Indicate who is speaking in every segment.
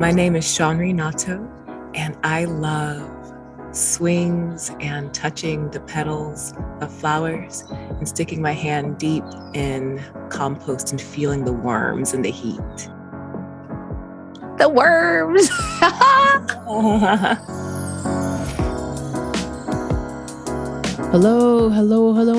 Speaker 1: My name is Shawnrey Notto, and I love swings and touching the petals of flowers and sticking my hand deep in compost and feeling the worms and the heat.
Speaker 2: The worms! Hello,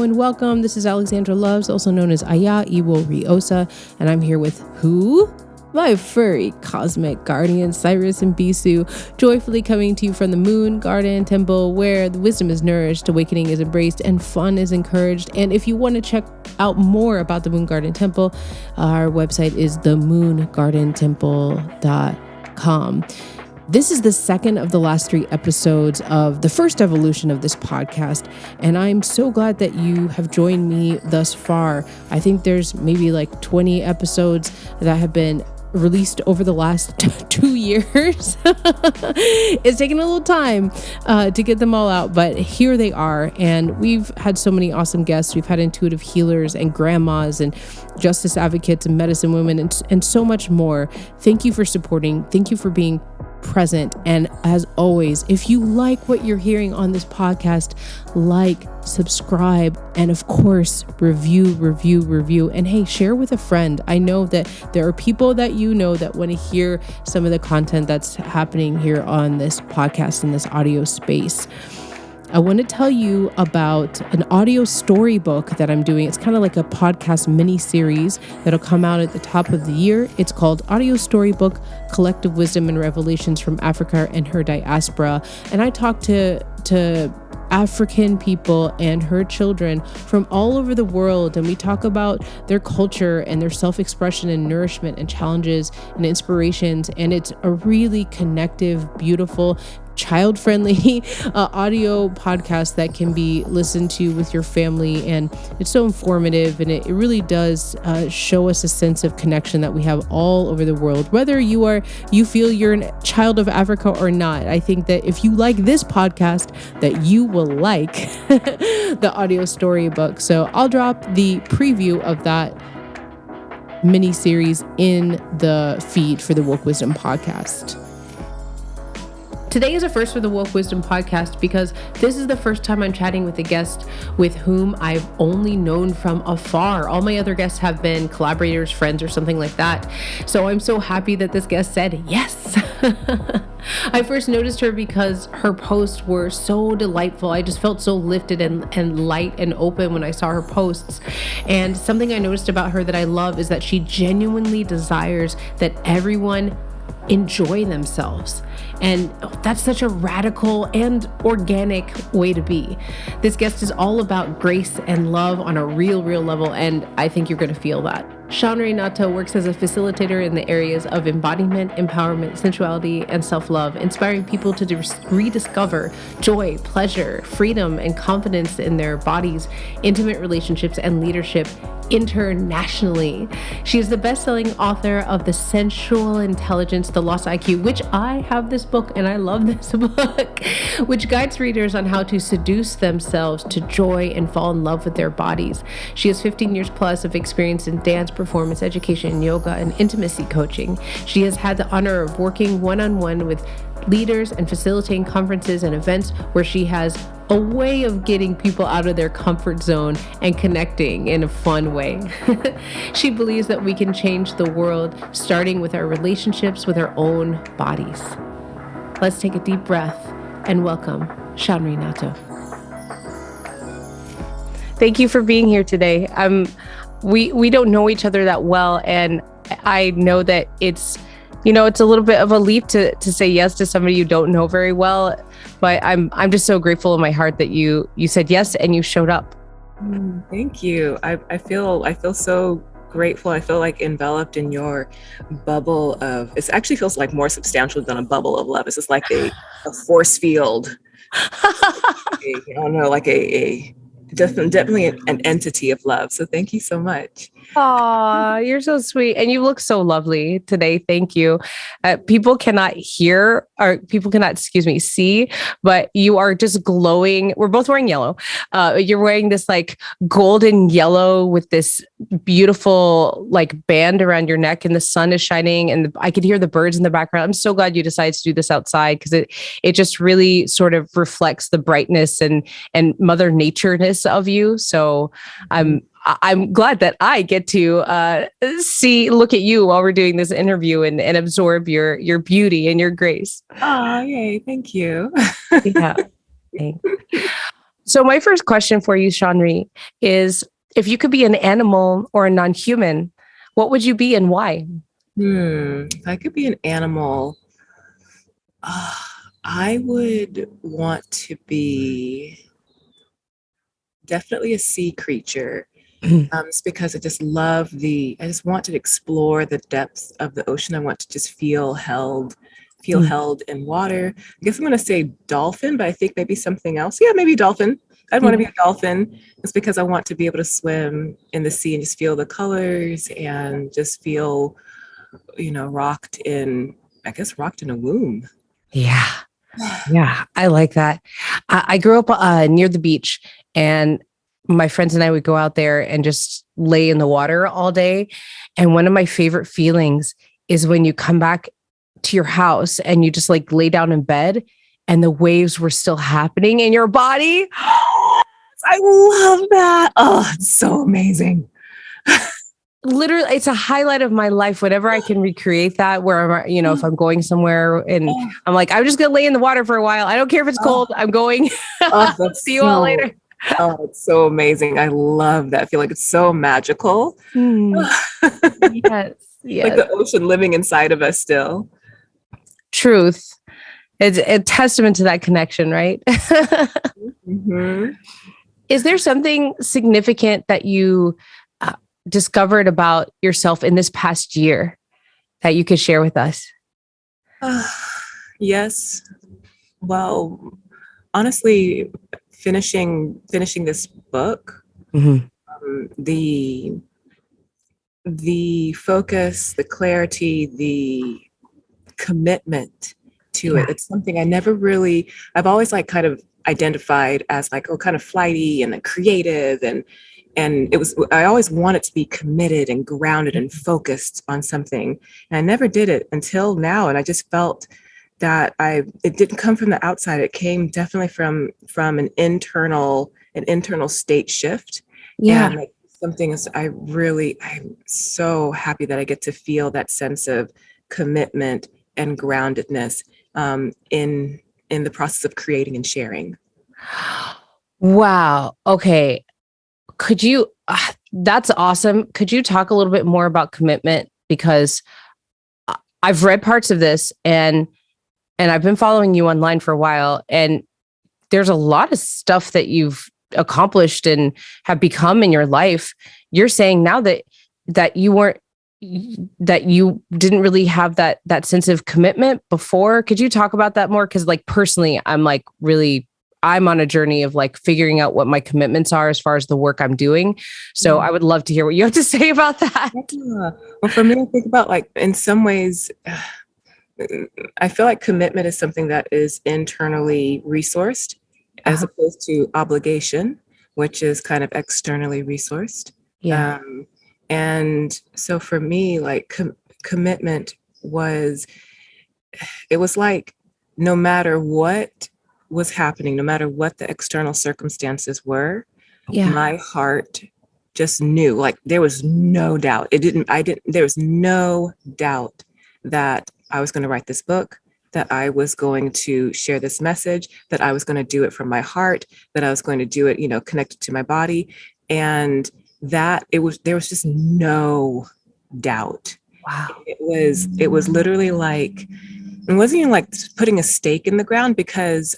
Speaker 2: and welcome. This is Alexandra Loves, also known as Aya Iwo Riosa, and I'm here with who? My furry cosmic guardian, Cyrus and Bisu, joyfully coming to you from the Moon Garden Temple, where the wisdom is nourished, awakening is embraced, and fun is encouraged. And if you want to check out more about the Moon Garden Temple, our website is themoongardentemple.com. This is the second of the last 3 episodes of the first evolution of this podcast, and I'm so glad that you have joined me thus far. I think there's maybe like 20 episodes that have been released over the last 2 years. It's taken a little time to get them all out, but here they are. And we've had so many awesome guests. We've had intuitive healers and grandmas and justice advocates and medicine women and so much more. Thank you for supporting. Thank you for being present. And as always, if you like what you're hearing on this podcast, like, subscribe, and of course, review. And hey, share with a friend. I know that there are people that you know that want to hear some of the content that's happening here on this podcast in this audio space. I want to tell you about an audio storybook that I'm doing. It's kind of like a podcast mini series that'll come out at the top of the year. It's called Audio Storybook, Collective Wisdom and Revelations from Africa and Her Diaspora. And I talk to African people and her children from all over the world, and we talk about their culture and their self-expression and nourishment and challenges and inspirations. And it's a really connective, beautiful, child-friendly audio podcast that can be listened to with your family, and it's so informative, and it really does show us a sense of connection that we have all over the world, whether you feel you're a child of Africa or not. I think that if you like this podcast, that you will like the audio storybook. So I'll drop the preview of that mini series in the feed for the Woke Wisdom podcast. Today is a first for the Woke Wisdom podcast because this is the first time I'm chatting with a guest with whom I've only known from afar. All my other guests have been collaborators, friends, or something like that. So I'm so happy that this guest said yes. I first noticed her because her posts were so delightful. I just felt so lifted and light and open when I saw her posts. And something I noticed about her that I love is that she genuinely desires that everyone enjoy themselves. And that's such a radical and organic way to be. This guest is all about grace and love on a real level, and I think you're going to feel that. Shawnrey Notto works as a facilitator in the areas of embodiment, empowerment, sensuality, and self-love, inspiring people to rediscover joy, pleasure, freedom, and confidence in their bodies, intimate relationships, and leadership internationally. She is the best-selling author of The Sensual Intelligence, The Lost IQ, which I have this book, and I love this book, which guides readers on how to seduce themselves to joy and fall in love with their bodies. She has 15 years plus of experience in dance, performance, education, yoga, and intimacy coaching. She has had the honor of working one-on-one with leaders and facilitating conferences and events where she has a way of getting people out of their comfort zone and connecting in a fun way. She believes that we can change the world starting with our relationships with our own bodies. Let's take a deep breath and welcome Shawnrey Notto. Thank you for being here today. We don't know each other that well, and I know that it's a little bit of a leap to say yes to somebody you don't know very well, but I'm just so grateful in my heart that you said yes and you showed up.
Speaker 1: Thank you. I feel so grateful. I feel like enveloped in your bubble of, it actually feels like more substantial than a bubble of love. It's just like a force field. Like a definitely an entity of love. So thank you so much.
Speaker 2: Aw, you're so sweet. And you look so lovely today. Thank you. People cannot hear, or people cannot, see, but you are just glowing. We're both wearing yellow. You're wearing this like golden yellow with this beautiful like band around your neck, and the sun is shining, and I could hear the birds in the background. I'm so glad you decided to do this outside, because it just really sort of reflects the brightness and Mother Natureness of you. So I'm glad that I get to look at you while we're doing this interview and absorb your beauty and your grace.
Speaker 1: Oh, yay. Thank you.
Speaker 2: Yeah. Thanks. So my first question for you, Shawnrey, is if you could be an animal or a non-human, what would you be and why?
Speaker 1: If I could be an animal, I would want to be definitely a sea creature. It's because I just want to explore the depths of the ocean. I want to just feel held in water. I guess I'm going to say dolphin, but I think maybe something else. Yeah, maybe dolphin. I'd want to be a dolphin. It's because I want to be able to swim in the sea and just feel the colors and just feel, rocked in a womb.
Speaker 2: Yeah. Yeah, I like that. I grew up near the beach, and my friends and I would go out there and just lay in the water all day. And one of my favorite feelings is when you come back to your house and you just like lay down in bed and the waves were still happening in your body.
Speaker 1: I love that. Oh, it's so amazing.
Speaker 2: Literally, it's a highlight of my life whenever I can recreate that, where if I'm going somewhere and I'm like, I'm just going to lay in the water for a while. I don't care if it's cold. I'm going. See you all later.
Speaker 1: Oh, it's so amazing. I love that. I feel like it's so magical.
Speaker 2: Yes.
Speaker 1: Like the ocean living inside of us still.
Speaker 2: Truth. It's a testament to that connection, right?
Speaker 1: Mm-hmm.
Speaker 2: Is there something significant that you discovered about yourself in this past year that you could share with us?
Speaker 1: Yes. Well, honestly, finishing this book, the focus, the clarity, the commitment to it. It's something I've always like kind of identified as like, kind of flighty and creative, and I always wanted to be committed and grounded and focused on something. And I never did it until now. And I just felt that it didn't come from the outside. It came definitely from an internal state shift.
Speaker 2: Yeah.
Speaker 1: And like something is, I'm so happy that I get to feel that sense of commitment and groundedness in the process of creating and sharing.
Speaker 2: Wow. Okay. Could you, that's awesome. Could you talk a little bit more about commitment? Because I've read parts of this and I've been following you online for a while, and there's a lot of stuff that you've accomplished and have become in your life. You're saying now that you didn't really have that sense of commitment before. Could you talk about that more? Because like personally, I'm on a journey of like figuring out what my commitments are as far as the work I'm doing. So I would love to hear what you have to say about that.
Speaker 1: Yeah. Well, for me, I think about like, in some ways, I feel like commitment is something that is internally resourced as opposed to obligation, which is kind of externally resourced.
Speaker 2: Yeah.
Speaker 1: And so for me, like commitment was like, no matter what was happening, no matter what the external circumstances were, my heart just knew, like there was no doubt. There was no doubt that I was going to write this book, that I was going to share this message, that I was going to do it from my heart, that I was going to do it, connected to my body. And that there was just no doubt.
Speaker 2: Wow.
Speaker 1: It was literally like, it wasn't even like putting a stake in the ground, because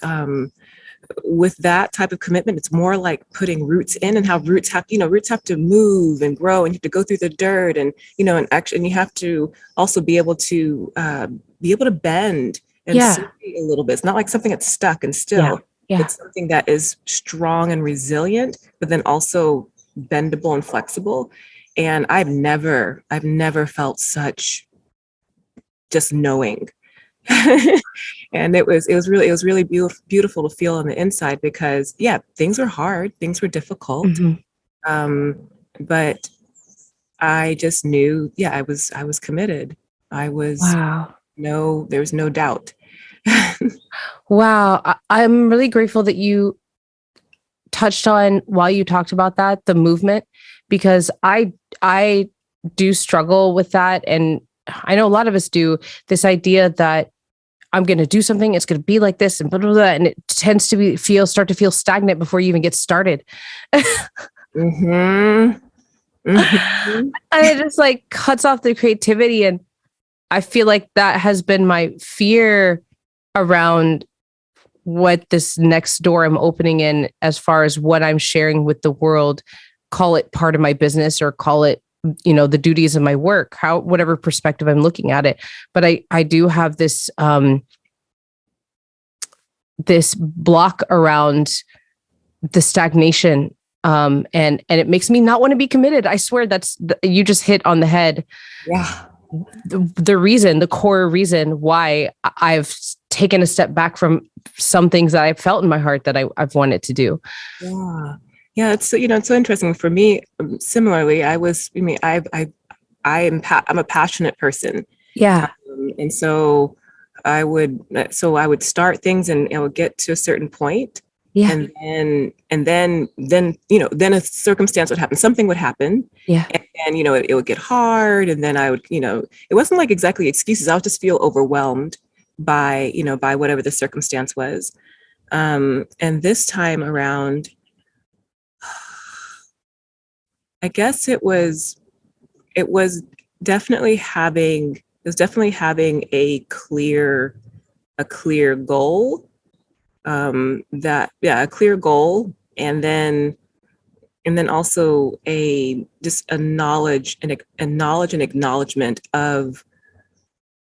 Speaker 1: with that type of commitment, it's more like putting roots in, and how roots have to move and grow, and you have to go through the dirt, and and you have to also be able to bend and sway a little bit. It's not like something that's stuck and still. It's something that is strong and resilient, but then also bendable and flexible. And I've never felt such just knowing. And it was really beautiful to feel on the inside, because things were hard, things were difficult. But I just knew, I was committed. I was,
Speaker 2: Wow.
Speaker 1: there was no doubt.
Speaker 2: Wow. I'm really grateful that you touched on, while you talked about that, the movement, because I do struggle with that. And I know a lot of us do, this idea that I'm going to do something, it's going to be like this and blah, blah, blah, and it tends to start to feel stagnant before you even get started.
Speaker 1: Mm-hmm.
Speaker 2: And it just like cuts off the creativity. And I feel like that has been my fear around what this next door I'm opening in, as far as what I'm sharing with the world, call it part of my business or call it, the duties of my work, whatever perspective I'm looking at it. But I do have this, this block around the stagnation. And it makes me not want to be committed. I swear you just hit on the head.
Speaker 1: Yeah.
Speaker 2: The core reason why I've taken a step back from some things that I felt in my heart that I've wanted to do.
Speaker 1: Yeah. Yeah. It's, it's so interesting for me. Similarly, I'm a passionate person.
Speaker 2: Yeah.
Speaker 1: And so I would start things and it would get to a certain point.
Speaker 2: Yeah.
Speaker 1: And then a circumstance would happen. Something would happen.
Speaker 2: Yeah.
Speaker 1: And it would get hard. And then I would, it wasn't like exactly excuses. I would just feel overwhelmed by whatever the circumstance was. And this time around, I guess it was definitely having a clear goal. A clear goal, and then also a knowledge and acknowledgement of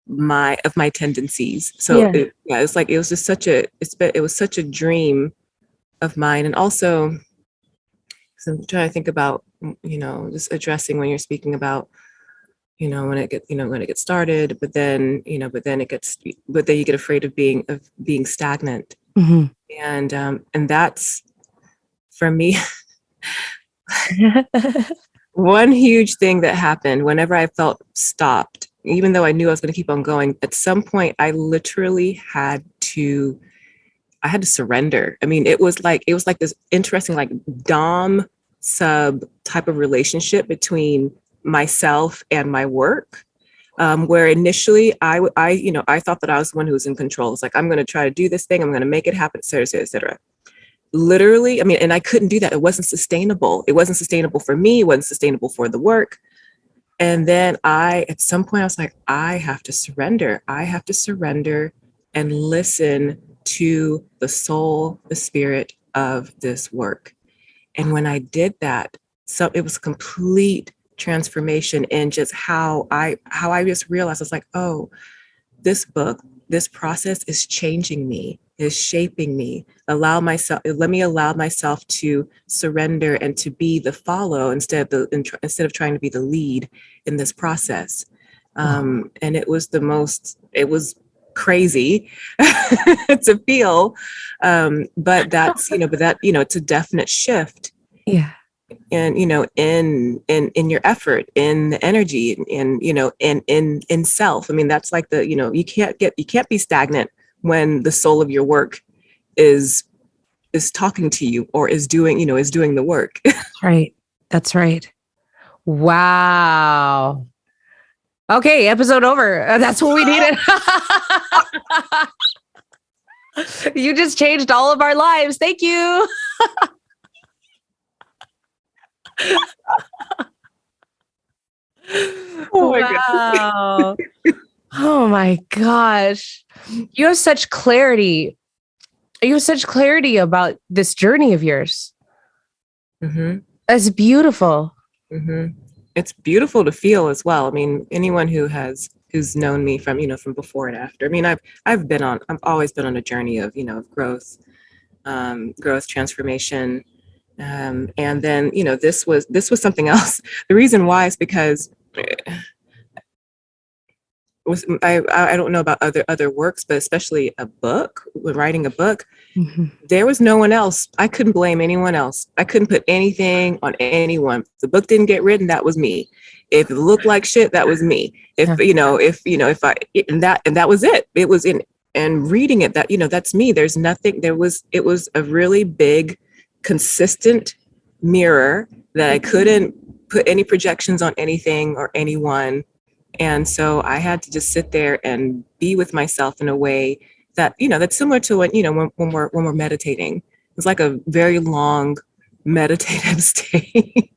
Speaker 1: my tendencies. So it was just such a dream of mine. And also, so I'm trying to think about, just addressing when you're speaking about, when it gets started, but then you get afraid of being stagnant.
Speaker 2: Mm-hmm.
Speaker 1: And that's, for me, one huge thing that happened whenever I felt stopped, even though I knew I was going to keep on going. At some point, I literally had to surrender. I mean, it was like this interesting, like, dom sub type of relationship between myself and my work, where initially I thought that I was the one who was in control. It's like, I'm going to try to do this thing, I'm going to make it happen, et cetera, et cetera, et cetera. Literally, I mean, and I couldn't do that. It wasn't sustainable. It wasn't sustainable for me. It wasn't sustainable for the work. And then at some point, I was like, I have to surrender. I have to surrender and listen to the soul, the spirit of this work. And when I did that, so it was complete transformation in just how I just realized. I was like, oh, this book, this process is changing me, is shaping me. Let me allow myself to surrender and to be the follow instead of trying to be the lead in this process. And it was crazy to feel, but that's it's a definite shift.
Speaker 2: Yeah.
Speaker 1: And in your effort, in the energy, and in self. I mean, that's like you can't be stagnant when the soul of your work is talking to you, or is doing the work.
Speaker 2: That's right. Wow. Okay, episode over. That's what we needed. You just changed all of our lives. Thank you.
Speaker 1: Oh my
Speaker 2: wow. Oh my gosh. You have such clarity. You have such clarity about this journey of yours.
Speaker 1: Mm-hmm.
Speaker 2: It's beautiful.
Speaker 1: Mm-hmm. It's beautiful to feel as well. I mean, anyone who's known me from before and after. I mean, I've always been on a journey of growth. growth, transformation. And then, this was something else. The reason why is because I don't know about other works, but especially a book, when writing a book, there was no one else. I couldn't blame anyone else. I couldn't put anything on anyone. If the book didn't get written, that was me. If it looked like shit, that was me. If that was it. It was in, and reading it, that, that's me. There's nothing, it was a really big, consistent mirror that I couldn't put any projections on anything or anyone. And so I had to just sit there and be with myself in a way that, that's similar to what, when we're meditating. It's like a very long meditative state.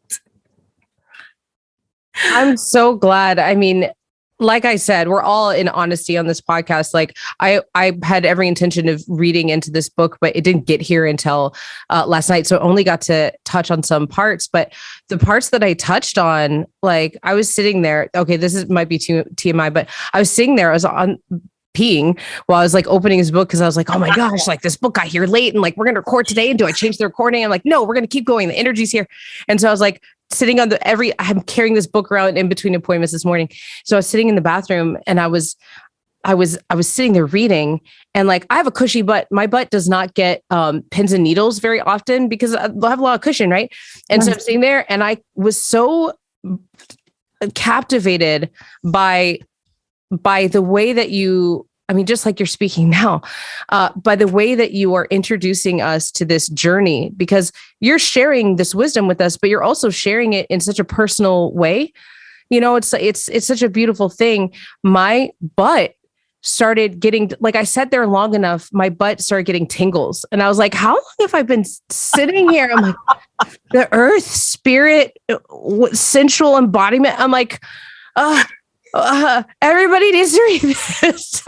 Speaker 3: I'm so glad. I mean, like I said, we're all in honesty on this podcast. Like I had every intention of reading into this book, but it didn't get here until last night. So I only got to touch on some parts, but the parts that I touched on, like I was sitting there, okay, might be too TMI, but I was sitting there, I was on peeing while I was like opening his book. Cause I was like, oh my gosh, like this book got here late and like, we're going to record today. And do I change the recording? I'm like, no, we're going to keep going. The energy's here. And so I was like, sitting on I'm carrying this book around in between appointments this morning. So I was sitting in the bathroom and I was sitting there reading, and like, I have a cushy butt. My butt does not get pins and needles very often because I have a lot of cushion. Right. And so I'm sitting there and I was so captivated by the way that just like you're speaking now, by the way that you are introducing us to this journey, because you're sharing this wisdom with us, but you're also sharing it in such a personal way. It's such a beautiful thing. My butt started getting, like I sat there long enough, my butt started getting tingles. And I was like, how long have I been sitting here? I'm like, the earth, spirit, sensual embodiment. I'm like, everybody needs to read this.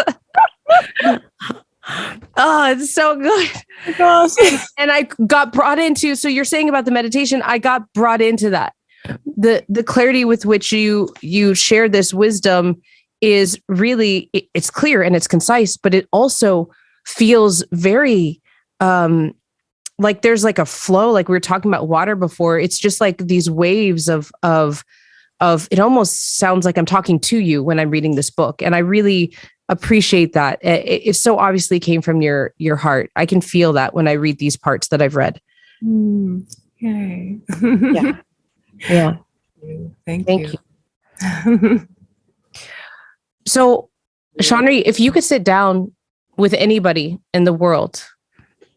Speaker 3: Oh, it's so good. Oh, gosh. And I got brought into, so you're saying about the meditation, I got brought into that. The clarity with which you share this wisdom is really, it's clear and it's concise, but it also feels very like there's like a flow, like we were talking about water before. It's just like these waves of it almost sounds like I'm talking to you when I'm reading this book. And I really appreciate that. It so obviously came from your heart. I can feel that when I read these parts that I've read.
Speaker 1: Yay.
Speaker 3: Yeah. Yeah.
Speaker 1: Thank you.
Speaker 3: So, Shawnrey, if you could sit down with anybody in the world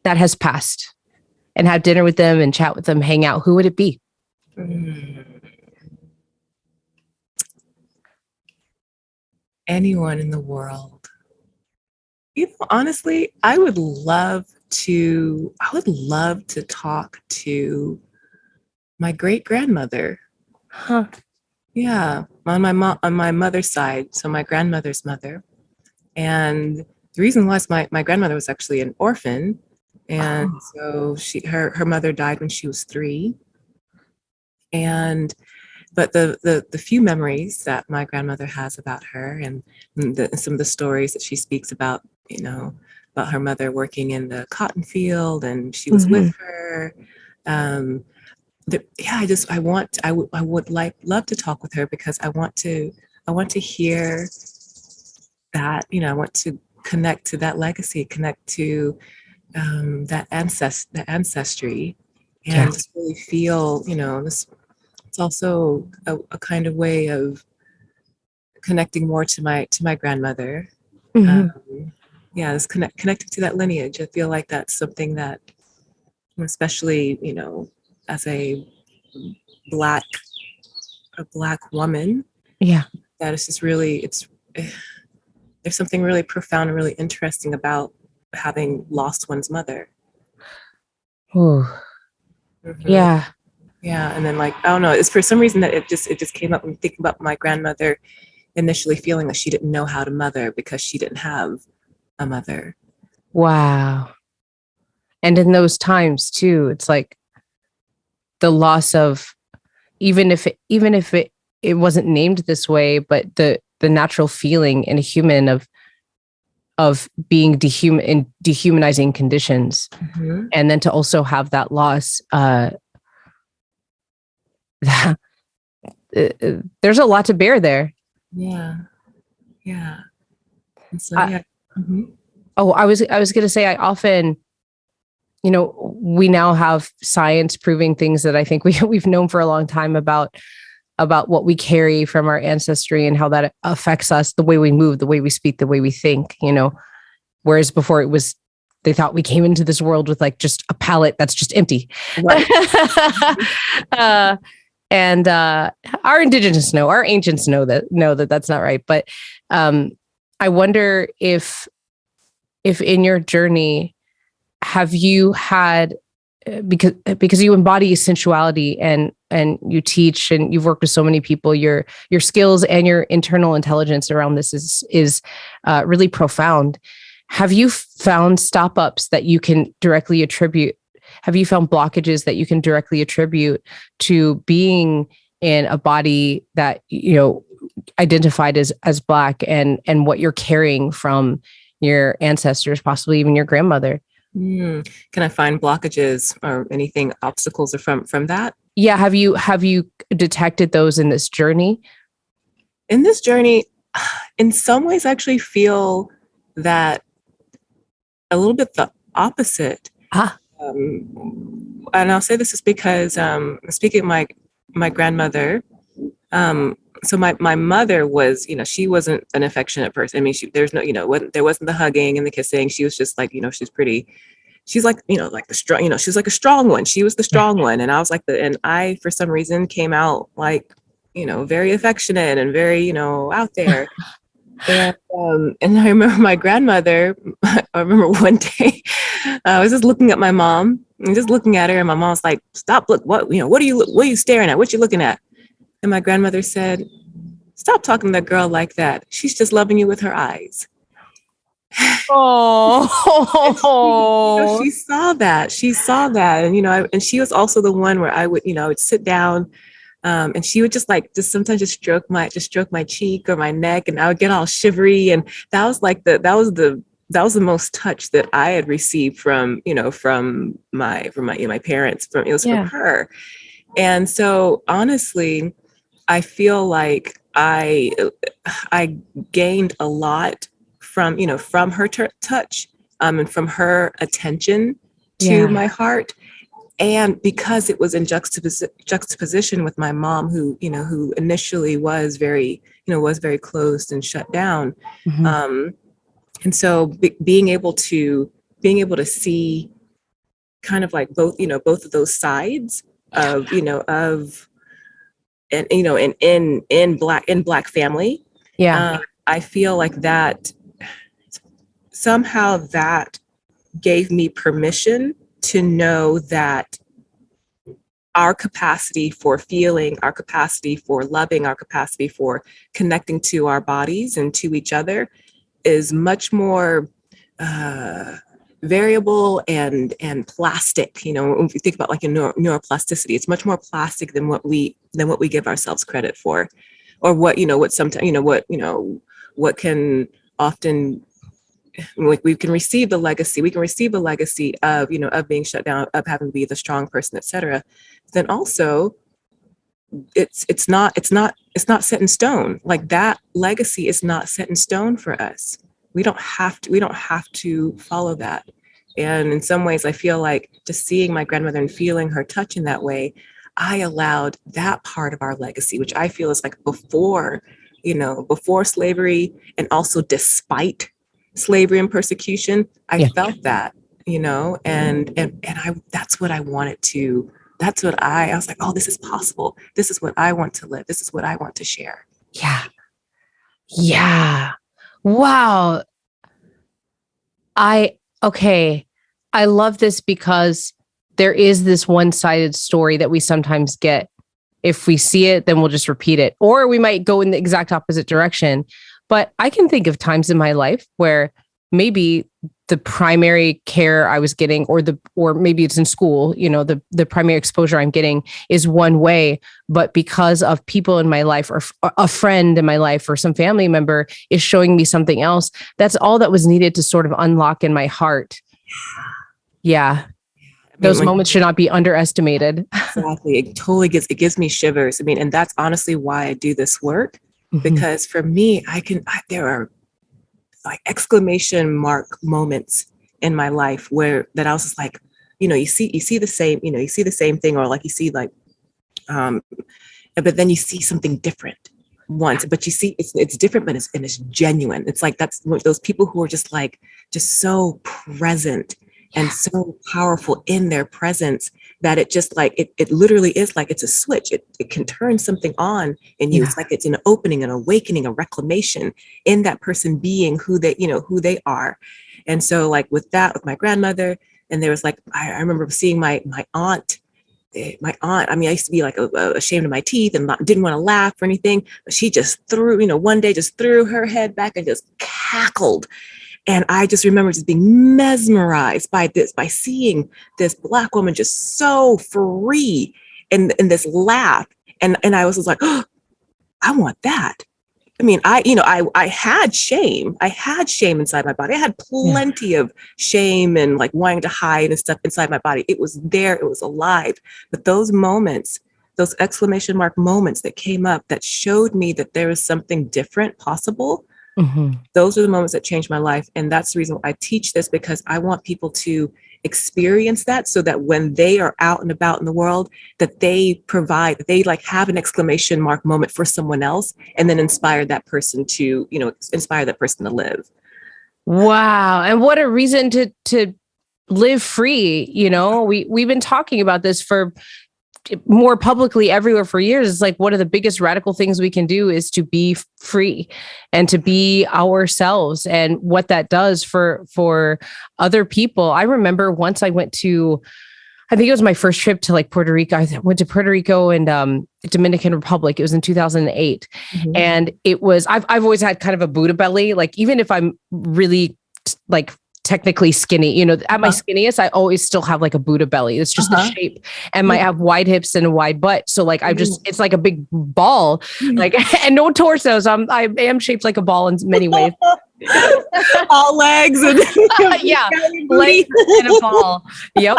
Speaker 3: that has passed and have dinner with them and chat with them, hang out, who would it be?
Speaker 1: Anyone in the world. Honestly, I would love to talk to my great grandmother.
Speaker 3: Huh.
Speaker 1: Yeah, on my mother's side, so my grandmother's mother. And the reason was my grandmother was actually an orphan, and so her mother died when she was 3. But the few memories that my grandmother has about her, and some of the stories that she speaks about, about her mother working in the cotton field, and she was with her. I would love to talk with her, because I want to hear that, I want to connect to that legacy, connect to that ancestry, and just really feel, this. It's also a kind of way of connecting more to my grandmother. It's connecting to that lineage. I feel like that's something that, especially, as a black woman, that is just really, there's something really profound and really interesting about having lost one's mother.
Speaker 3: Yeah.
Speaker 1: Yeah, and then I don't know, it's for some reason that it just came up when thinking about my grandmother initially feeling that she didn't know how to mother because she didn't have a mother.
Speaker 3: Wow. And in those times too, it's like the loss of, even if it wasn't named this way, but the natural feeling in a human of of being in dehumanizing conditions.
Speaker 1: Mm-hmm.
Speaker 3: And then to also have that loss, there's a lot to bear there.
Speaker 1: Yeah. Yeah. And so,
Speaker 3: I-
Speaker 1: yeah. Mm-hmm.
Speaker 3: Oh, I was going to say, I often, we now have science proving things that I think we've known for a long time about what we carry from our ancestry and how that affects us, the way we move, the way we speak, the way we think, whereas before they thought we came into this world with like just a palate that's just empty.
Speaker 1: Right.
Speaker 3: And our ancients know that that's not right. But I wonder if in your journey, have you had, because you embody sensuality and you teach and you've worked with so many people, your skills and your internal intelligence around this is really profound. Have you found stop-ups that you can directly attribute? Have you found blockages that you can directly attribute to being in a body that, identified as Black and what you're carrying from your ancestors, possibly even your grandmother?
Speaker 1: Can I find blockages or anything, obstacles or from that?
Speaker 3: Yeah. Have you detected those in this journey?
Speaker 1: In this journey, in some ways, I actually feel that a little bit the opposite. And I'll say this is because speaking of my grandmother, so my mother was, she wasn't an affectionate person. I mean, there's no, there wasn't the hugging and the kissing. She was just like, she's like, like the strong, she's like a strong one. She was the strong one. And I was like and I, for some reason, came out like, very affectionate and very, out there. And I remember my grandmother, I remember one day I was just looking at my mom and just looking at her, and my mom was like, stop, look, what are you staring at? What you looking at? And my grandmother said, stop talking to that girl like that. She's just loving you with her eyes.
Speaker 3: Oh,
Speaker 1: she saw that. And, and she was also the one where I would sit down and she would just sometimes just stroke my cheek or my neck, and I would get all shivery. And that was like that was the most touch that I had received from my parents. From her. And so honestly, I feel like I gained a lot from her touch and from her attention to my heart. And because it was in juxtaposition with my mom, who initially was very closed and shut down.
Speaker 3: Mm-hmm.
Speaker 1: And so being able to see kind of like both of those sides of and in Black family. I feel like that somehow that gave me permission to know that our capacity for feeling, our capacity for loving, our capacity for connecting to our bodies and to each other is much more variable and plastic. When we think about like a neuroplasticity, it's much more plastic than what we give ourselves credit for, or what sometimes what can often, like, we can receive the legacy of of being shut down, of having to be the strong person, etc. Then also it's not set in stone. Like, that legacy is not set in stone for us. We don't have to follow that. And in some ways, I feel like just seeing my grandmother and feeling her touch in that way, I allowed that part of our legacy, which I feel is like before slavery, and also despite slavery and persecution, I felt that, and that's what I wanted to. That's what I was like, oh, this is possible. This is what I want to live. This is what I want to share.
Speaker 3: Yeah. Yeah. Wow. I love this, because there is this one-sided story that we sometimes get. If we see it, then we'll just repeat it, or we might go in the exact opposite direction. But I can think of times in my life where maybe the primary care I was getting, or maybe it's in school, the primary exposure I'm getting is one way, but because of people in my life, or a friend in my life, or some family member is showing me something else, that's all that was needed to sort of unlock in my heart. Yeah. Those moments should not be underestimated.
Speaker 1: Exactly. It gives me shivers. I mean, and that's honestly why I do this work, because for me, there are like exclamation mark moments in my life that I was just like, you see the same thing, or like you see like, but then you see something different once, but you see it's different, but it's genuine. It's like, that's those people who are just so present and so powerful in their presence, that it just like, it literally is like it's a switch. It can turn something on in you. Yeah. It's like it's an opening, an awakening, a reclamation in that person being who they are. And so like with my grandmother, and there was like, I remember seeing my aunt. I mean, I used to be like ashamed of my teeth and didn't want to laugh or anything, but she just one day just threw her head back and just cackled. And I just remember just being mesmerized by seeing this Black woman just so free in this laugh. And I was just like, oh, I want that. I mean, I had shame. I had shame inside my body. I had plenty of shame and like wanting to hide and stuff inside my body. It was there. It was alive. But those moments, those exclamation mark moments that came up that showed me that there is something different possible. Those are the moments that changed my life. And that's the reason I teach this, because I want people to experience that, so that when they are out and about in the world, that they like have an exclamation mark moment for someone else, and then inspire that person to live.
Speaker 3: Wow. And what a reason to live free. We've been talking about this for more publicly everywhere for years. It's like one of the biggest radical things we can do is to be free and to be ourselves, and what that does for other people. I remember once I went to, I think it was my first trip to like Puerto Rico. I went to Puerto Rico and Dominican Republic. It was in 2008. And it was, I've always had kind of a Buddha belly. Like, even if I'm really like technically skinny, at my skinniest, I always still have like a Buddha belly. It's just the shape, and I have wide hips and a wide butt. So like, it's like a big ball, like, and no torso. So I am shaped like a ball in many ways.
Speaker 1: All legs and
Speaker 3: yeah, legs and a ball. Yep.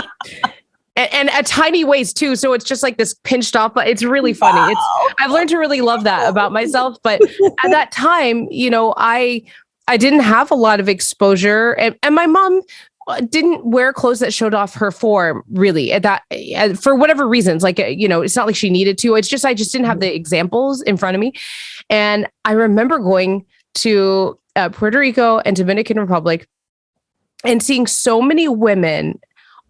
Speaker 3: And a tiny waist too. So it's just like this pinched off, but it's really funny. I've learned to really love that about myself. But at that time, I didn't have a lot of exposure, and my mom didn't wear clothes that showed off her form really for whatever reasons. Like, it's not like she needed to, it's just, I just didn't have the examples in front of me. And I remember going to Puerto Rico and Dominican Republic and seeing so many women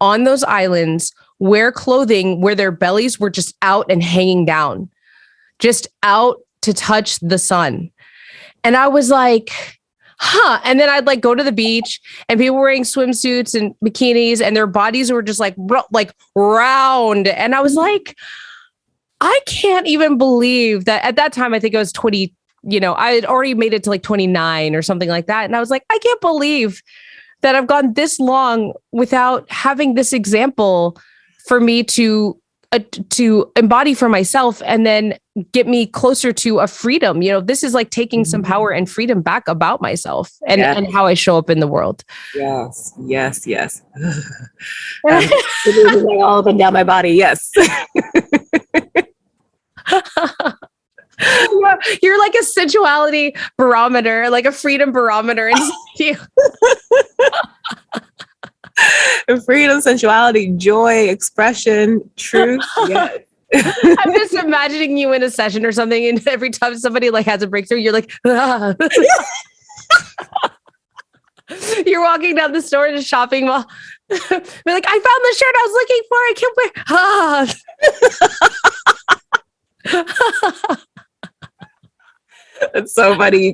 Speaker 3: on those islands wear clothing where their bellies were just out and hanging down, just out to touch the sun. And I was like, and then I'd like go to the beach and people wearing swimsuits and bikinis, and their bodies were just like round. And I was like, I can't even believe that. At that time, I think I was 20, I had already made it to like 29 or something like that. And I was like, I can't believe that I've gone this long without having this example for me to embody for myself, and then get me closer to a freedom. This is like taking some power and freedom back about myself and how I show up in the world.
Speaker 1: Yes. All up and down my body. Yes.
Speaker 3: You're like a sensuality barometer, like a freedom barometer.
Speaker 1: Freedom, sensuality, joy, expression, truth. Yes.
Speaker 3: I'm just imagining you in a session or something, and every time somebody like has a breakthrough, you're like, ah. You're walking down the store to shopping mall. Be like, I found the shirt I was looking for. I can't wear.
Speaker 1: It's so funny. You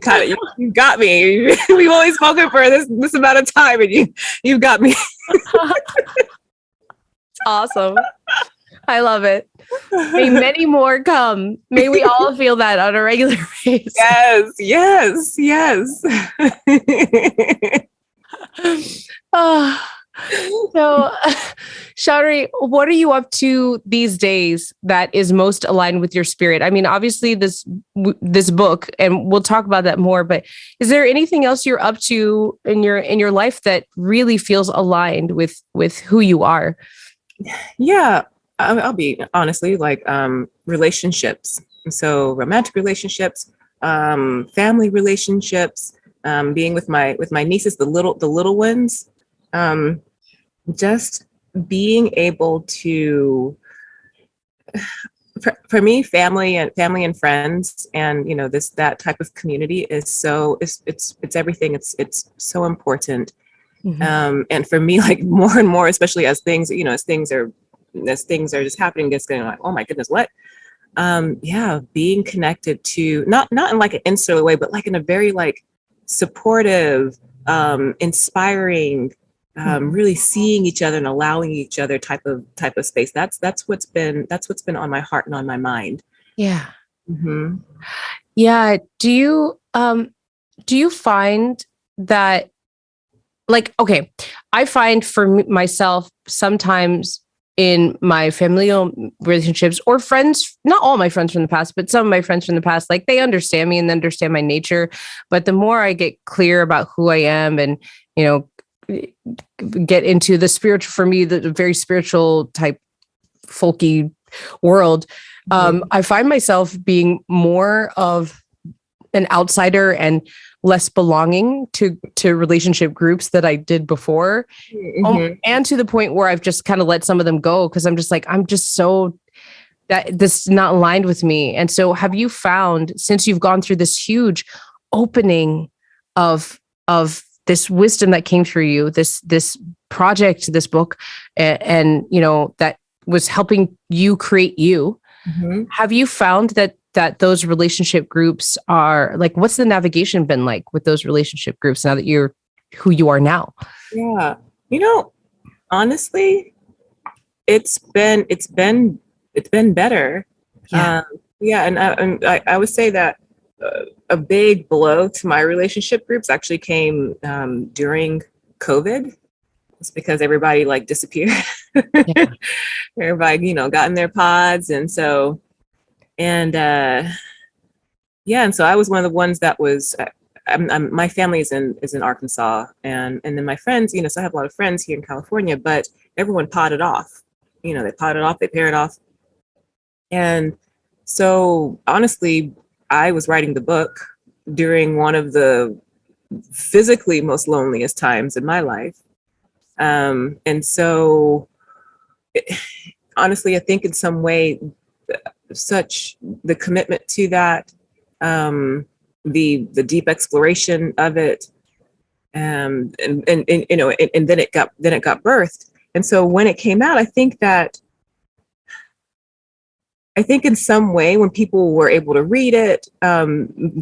Speaker 1: got me. We've only spoken for this amount of time, and you've got me.
Speaker 3: It's awesome. I love it. May many more come. May we all feel that on a regular basis.
Speaker 1: Yes.
Speaker 3: Oh, so, Shawnrey, what are you up to these days that is most aligned with your spirit? I mean, obviously this book, and we'll talk about that more. But is there anything else you're up to in your life that really feels aligned with who you are?
Speaker 1: Yeah, I'll be honestly like relationships. So romantic relationships, family relationships, being with my nieces, the little ones, just being able to, for me, family and friends, and that type of community is so it's everything. It's so important.
Speaker 3: Mhm.
Speaker 1: And for me, like more and more, especially as things are just happening, it's going like, oh my goodness, what? Yeah, being connected to, not in like an insular way, but like in a very like supportive, inspiring, really seeing each other and allowing each other type of space. That's what's been on my heart and on my mind.
Speaker 3: Yeah.
Speaker 1: Hmm.
Speaker 3: Yeah. Do you find that, like, okay, I find for myself sometimes in my familial relationships or friends, not all my friends from the past, but some of my friends from the past, like they understand me and understand my nature. But the more I get clear about who I am and, you know, get into the spiritual, for me, the very spiritual type folky world, I find myself being more of an outsider and less belonging to relationship groups that I did before.
Speaker 1: Hmm.
Speaker 3: And to the point where I've just kind of let some of them go because I'm just like, I'm just so that this is not aligned with me. And so have you found, since you've gone through this huge opening of this wisdom that came through you, this project, this book, and that was helping you create you,
Speaker 1: Hmm.
Speaker 3: have you found that those relationship groups are like, what's the navigation been like with those relationship groups now that you're who you are now?
Speaker 1: Yeah, honestly, it's been better.
Speaker 3: Yeah.
Speaker 1: Yeah, and I would say that a big blow to my relationship groups actually came during COVID. It's because everybody like disappeared.
Speaker 3: Yeah.
Speaker 1: Everybody, got in their pods, and so and yeah, and so I was one of the ones that was. My family is in Arkansas, and then my friends, so I have a lot of friends here in California, but everyone potted off. They potted off, they paired off, and so honestly, I was writing the book during one of the physically most loneliest times in my life, and so honestly, I think in some way, such the commitment to that, the deep exploration of it, and then it got birthed. And so when it came out, I think in some way when people were able to read it,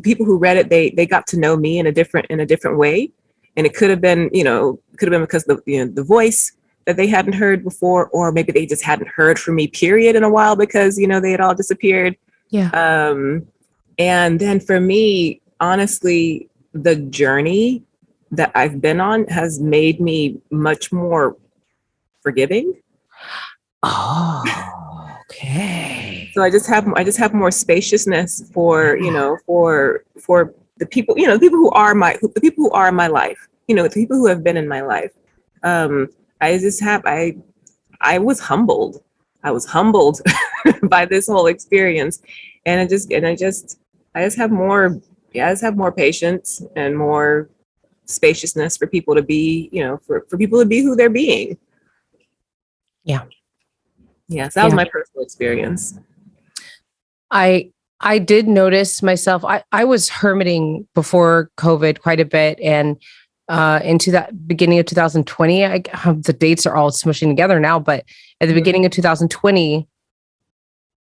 Speaker 1: people who read it, they got to know me in a different way, and it could have been because the voice that they hadn't heard before, or maybe they just hadn't heard from me period in a while because they had all disappeared.
Speaker 3: Yeah.
Speaker 1: And then for me, honestly, the journey that I've been on has made me much more forgiving.
Speaker 3: Oh, okay.
Speaker 1: So I just have more spaciousness for the people, the people who are in my life, the people who have been in my life. um I just have I was humbled. I was humbled by this whole experience, and I just have more, yeah, I just have more patience and more spaciousness for people to be, for people to be who they're being.
Speaker 3: Yeah.
Speaker 1: Yes, that was
Speaker 3: Yeah.
Speaker 1: my personal experience.
Speaker 3: I did notice myself. I was hermiting before COVID quite a bit, and into that beginning of 2020, the dates are all smushing together now, but at the beginning of 2020,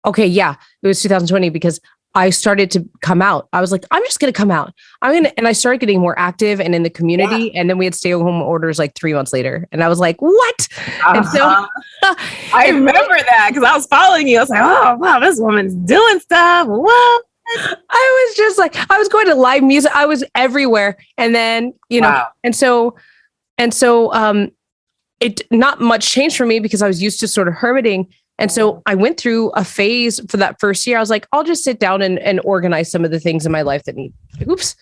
Speaker 3: okay, yeah, it was 2020 because I started to come out. I was like, I'm just going to come out. And I started getting more active and in the
Speaker 1: Yeah.
Speaker 3: community. And then we had stay at home orders like 3 months later. And I was like, what? And so,
Speaker 1: Uh-huh. I
Speaker 3: and
Speaker 1: remember that because I was following you. I was like, oh wow, this woman's doing stuff. What?
Speaker 3: I was just like, I was going to live music. I was everywhere. And then,
Speaker 1: Wow.
Speaker 3: and so And so it not much changed for me because I was used to sort of hermiting. And so I went through a phase for that first year. I was like, I'll just sit down and organize some of the things in my life that need, oops,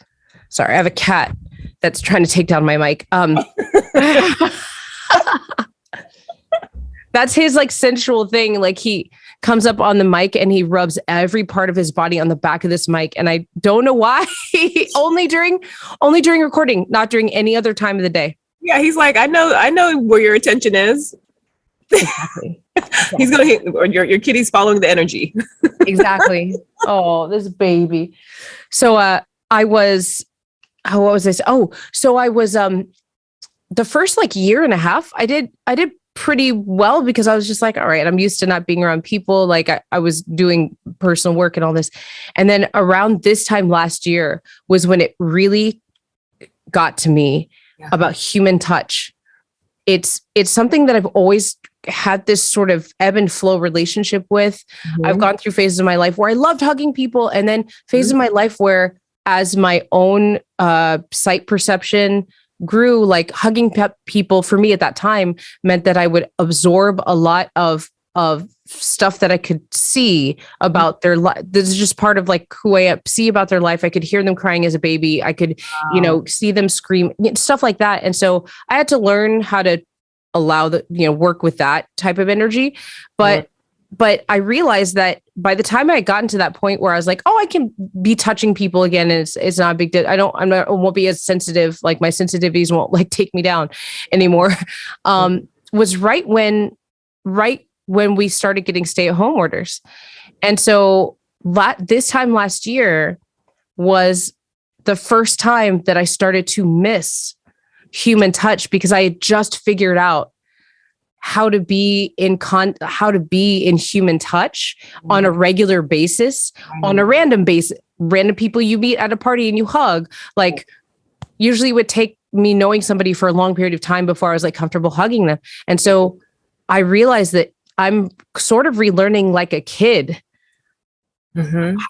Speaker 3: sorry. I have a cat that's trying to take down my mic. That's his like sensual thing. Like he comes up on the mic and he rubs every part of his body on the back of this mic. And I don't know why. only during recording, not during any other time of the day.
Speaker 1: Yeah, he's like, I know where your attention is.
Speaker 3: Exactly.
Speaker 1: He's gonna hit, or your kitty's following the energy.
Speaker 3: Exactly. Oh, this baby. So I was, what was this? Oh, so I was the first like year and a half, I did pretty well because I was just like, all right, I'm used to not being around people. Like I was doing personal work and all this. And then around this time last year was when it really got to me about human touch. It's something that I've always had this sort of ebb and flow relationship with. Mm-hmm. I've gone through phases of my life where I loved hugging people, and then phases of my life where as my own sight perception grew, like hugging people for me at that time meant that I would absorb a lot of stuff that I could see about their life. This is just part of like who I see about their life. I could hear them crying as a baby. I could, see them scream, stuff like that. And so I had to learn how to allow work with that type of energy. But I realized that by the time I got into that point where I was like, oh, I can be touching people again, and it's not a big deal. I won't be as sensitive. Like my sensitivities won't like take me down anymore. Was right when we started getting stay-at-home orders. And so this time last year was the first time that I started to miss human touch because I had just figured out how to be in human touch on a regular basis, on a random basis, random people you meet at a party and you hug. Like usually it would take me knowing somebody for a long period of time before I was like comfortable hugging them. And so I realized that I'm sort of relearning like a kid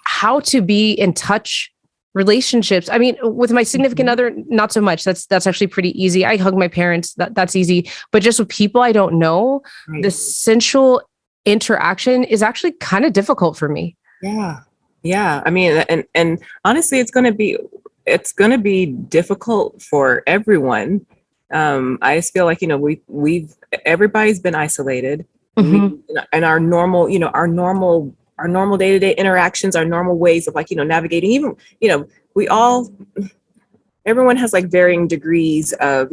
Speaker 3: how to be in touch relationships. I mean, with my significant other, not so much. That's actually pretty easy. I hug my parents. That's easy. But just with people I don't know, the sensual interaction is actually kind of difficult for me.
Speaker 1: Yeah. I mean, and honestly, it's going to be difficult for everyone. I just feel like, everybody's been isolated. And our normal day-to-day interactions, our normal ways of navigating, even, everyone has like varying degrees of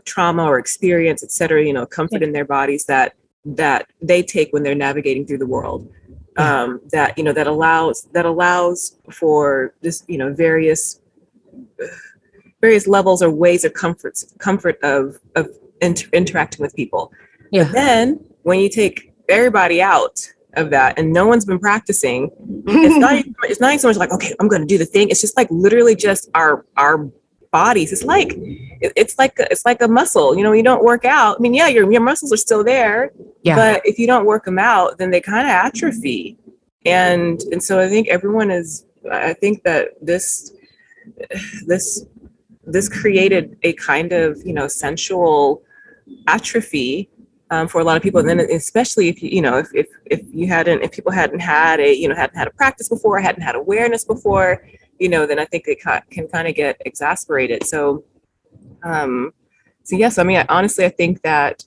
Speaker 1: trauma or experience, et cetera, comfort in their bodies that they take when they're navigating through the world. That allows for this, various levels or ways of comfort of interacting with people. But then when you take everybody out of that and no one's been practicing, it's not so much like, okay, I'm going to do the thing. It's just like literally just our bodies. It's like a muscle, you don't work out. I mean, yeah, your muscles are still there, but if you don't work them out, then they kind of atrophy. And so I think I think that this created a kind of, sensual atrophy for a lot of people. And then especially if if people hadn't had a practice before, hadn't had awareness before, then I think they can kind of get exacerbated. So yes, I mean, I think that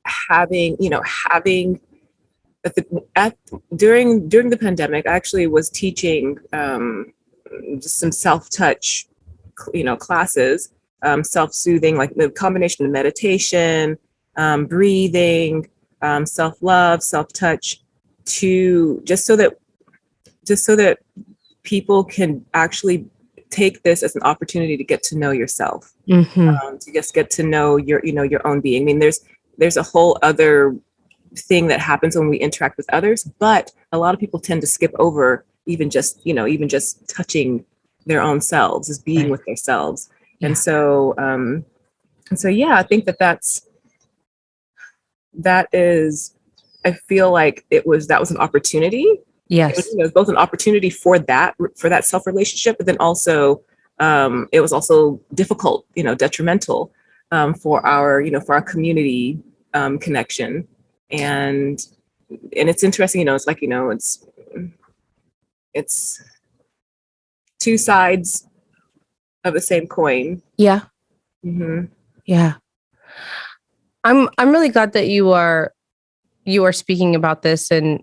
Speaker 1: having during the pandemic, I actually was teaching just some self-touch, classes, self-soothing, like the combination of meditation, breathing, self-love, self-touch, just so that people can actually take this as an opportunity to get to know yourself, to just get to know your own being. I mean, there's a whole other thing that happens when we interact with others, but a lot of people tend to skip over even just touching their own selves, as being with themselves. And so yeah, I think that is, I feel like that was an opportunity.
Speaker 3: Yes.
Speaker 1: It was both an opportunity for that self relationship, but then also it was also difficult, detrimental. for our, for our community connection. And it's interesting, it's like, it's two sides of the same coin.
Speaker 3: Yeah.
Speaker 1: Mm-hmm.
Speaker 3: Yeah. I'm really glad that you are speaking about this, and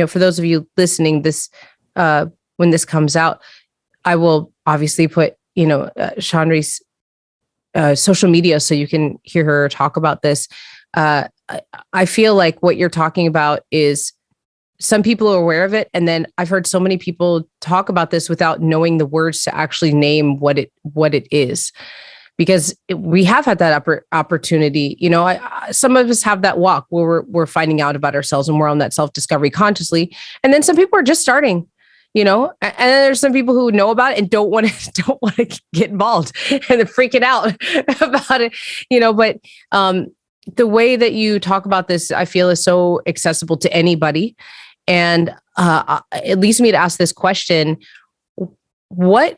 Speaker 3: for those of you listening, this when this comes out, I will obviously put Shawnrey's social media so you can hear her talk about this. I feel like what you're talking about is some people are aware of it, and then I've heard so many people talk about this without knowing the words to actually name what it is. Because we have had that opportunity, some of us have that walk where we're finding out about ourselves and we're on that self-discovery consciously. And then some people are just starting, and then there's some people who know about it and don't want to get involved and they're freaking out about it, but the way that you talk about this, I feel, is so accessible to anybody. And it leads me to ask this question: what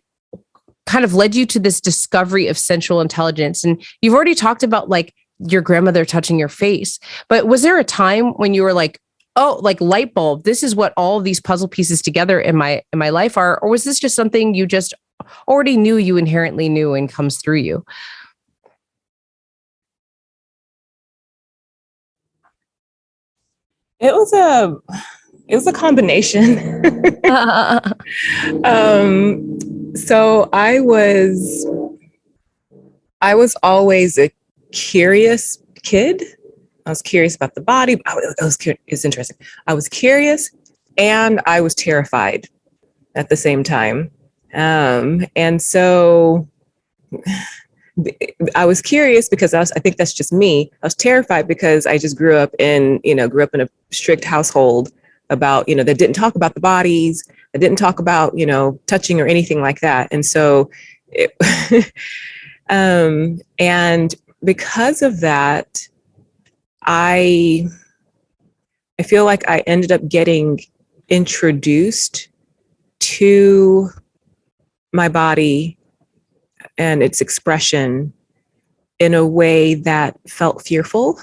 Speaker 3: kind of led you to this discovery of sensual intelligence? And you've already talked about like your grandmother touching your face, but was there a time when you were like, oh, like light bulb, this is what all of these puzzle pieces together in my life are? Or was this just something you just already knew, you inherently knew, and comes through you?
Speaker 1: It was a combination. So I was always a curious kid. I was curious about the body. It's interesting. I was curious and I was terrified at the same time. And so I was curious because I think that's just me. I was terrified because I just grew up in a strict household about, that didn't talk about the bodies. I didn't talk about, touching or anything like that. And so, and because of that, I feel like I ended up getting introduced to my body and its expression in a way that felt fearful.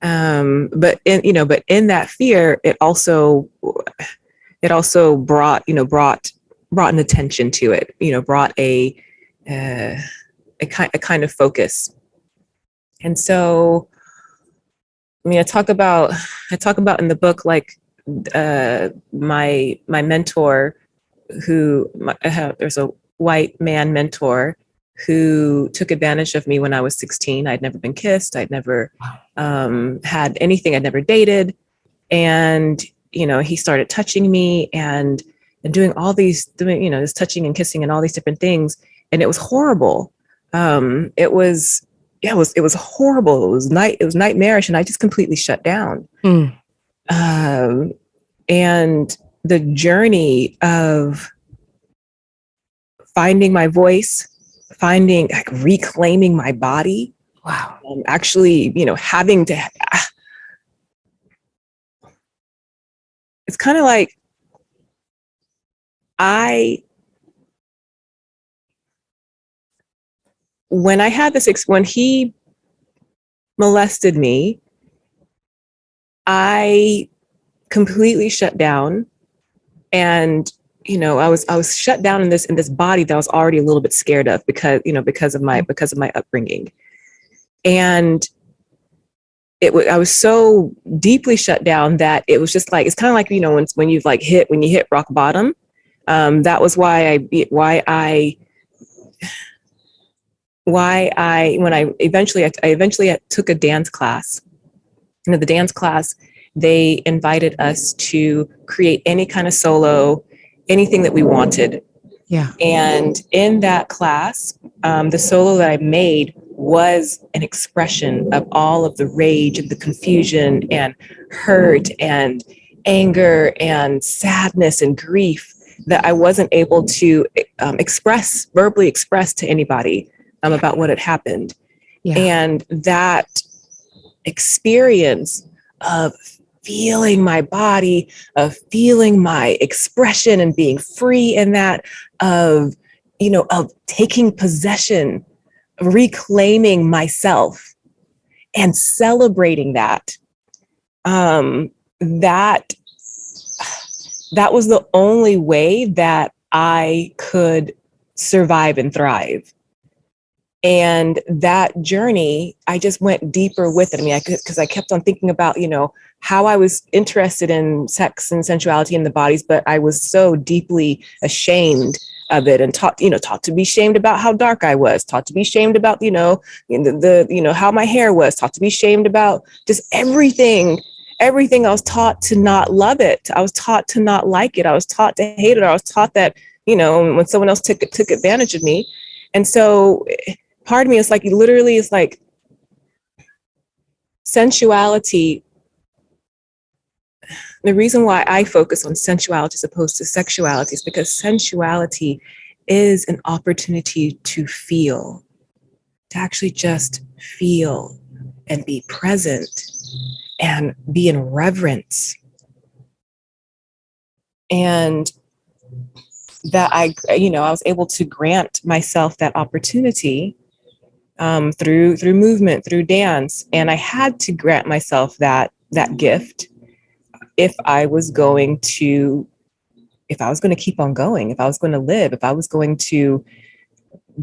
Speaker 1: But in that fear, it also brought an attention to it, brought a kind of focus. And so, I mean, I talk about in the book, like, my mentor there's a white man mentor who took advantage of me when I was 16. I'd never been kissed. I'd never had anything. I'd never dated. And, he started touching me and doing all these, this touching and kissing and all these different things. And it was horrible. It was horrible. It was nightmarish. And I just completely shut down. And the journey of finding my voice, reclaiming my body.
Speaker 3: Wow.
Speaker 1: Actually, having to, it's kind of like when I had when he molested me, I completely shut down. And I was shut down in this body that I was already a little bit scared of because of my upbringing. And I was so deeply shut down that it was just like, it's kind of like, when you hit rock bottom. That was why I eventually took a dance class. The dance class, they invited us to create any kind of solo, anything that we wanted.
Speaker 3: Yeah.
Speaker 1: And in that class, the solo that I made was an expression of all of the rage and the confusion and hurt and anger and sadness and grief that I wasn't able to verbally express to anybody about what had happened.
Speaker 3: Yeah.
Speaker 1: And that experience of feeling my body, of feeling my expression and being free in that, of taking possession reclaiming myself and celebrating that. That was the only way that I could survive and thrive. And that journey, I just went deeper with it. I mean, because I kept on thinking about, how I was interested in sex and sensuality in the bodies, but I was so deeply ashamed of it, and taught to be shamed about how dark I was, taught to be shamed about, how my hair was, taught to be shamed about just everything. I was taught to not love it. I was taught to not like it. I was taught to hate it. I was taught that, when someone else took advantage of me. And so part of me is like, literally, it's like sensuality. The reason why I focus on sensuality as opposed to sexuality is because sensuality is an opportunity to feel, to actually just feel and be present and be in reverence. And that I was able to grant myself that opportunity through movement, through dance. And I had to grant myself that gift if I was going to keep on going, if I was going to live, if I was going to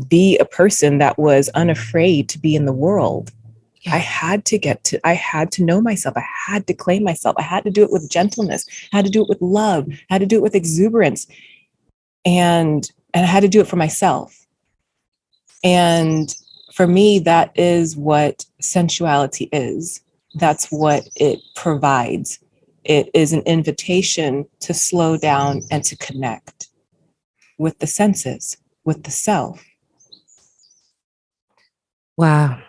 Speaker 1: be a person that was unafraid to be in the world. Yeah. I had to know myself. I had to claim myself. I had to do it with gentleness. I had to do it with love. I had to do it with exuberance. And I had to do it for myself. And for me, that is what sensuality is. That's what it provides. It is an invitation to slow down and to connect with the senses, with the self.
Speaker 3: Wow.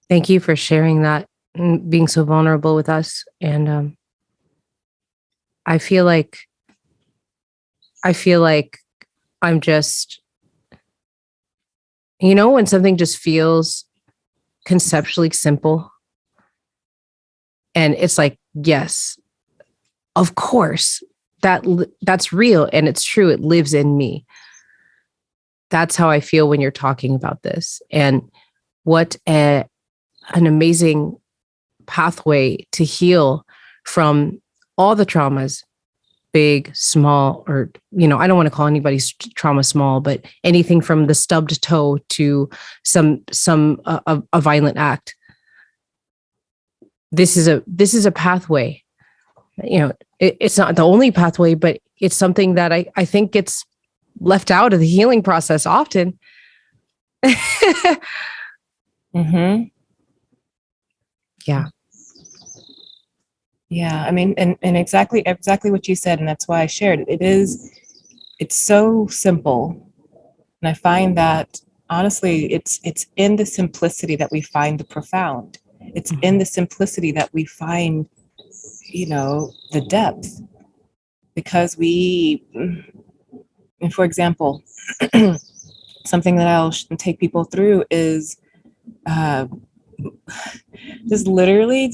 Speaker 3: Thank you for sharing that and being so vulnerable with us. And I feel like I'm just, when something just feels conceptually simple and it's like, yes, of course, that's real and it's true. It lives in me. That's how I feel when you're talking about this. And what an amazing pathway to heal from all the traumas, big, small, or, I don't want to call anybody's trauma small, but anything from the stubbed toe to a violent act. This is a pathway. It's not the only pathway, but it's something that I think gets left out of the healing process often.
Speaker 1: Mm-hmm.
Speaker 3: Yeah.
Speaker 1: Yeah. I mean, and exactly what you said. And that's why I shared it. It's so simple. And I find that honestly, it's in the simplicity that we find the profound. It's in the simplicity that we find, the depth. Because for example, something that I'll take people through is just literally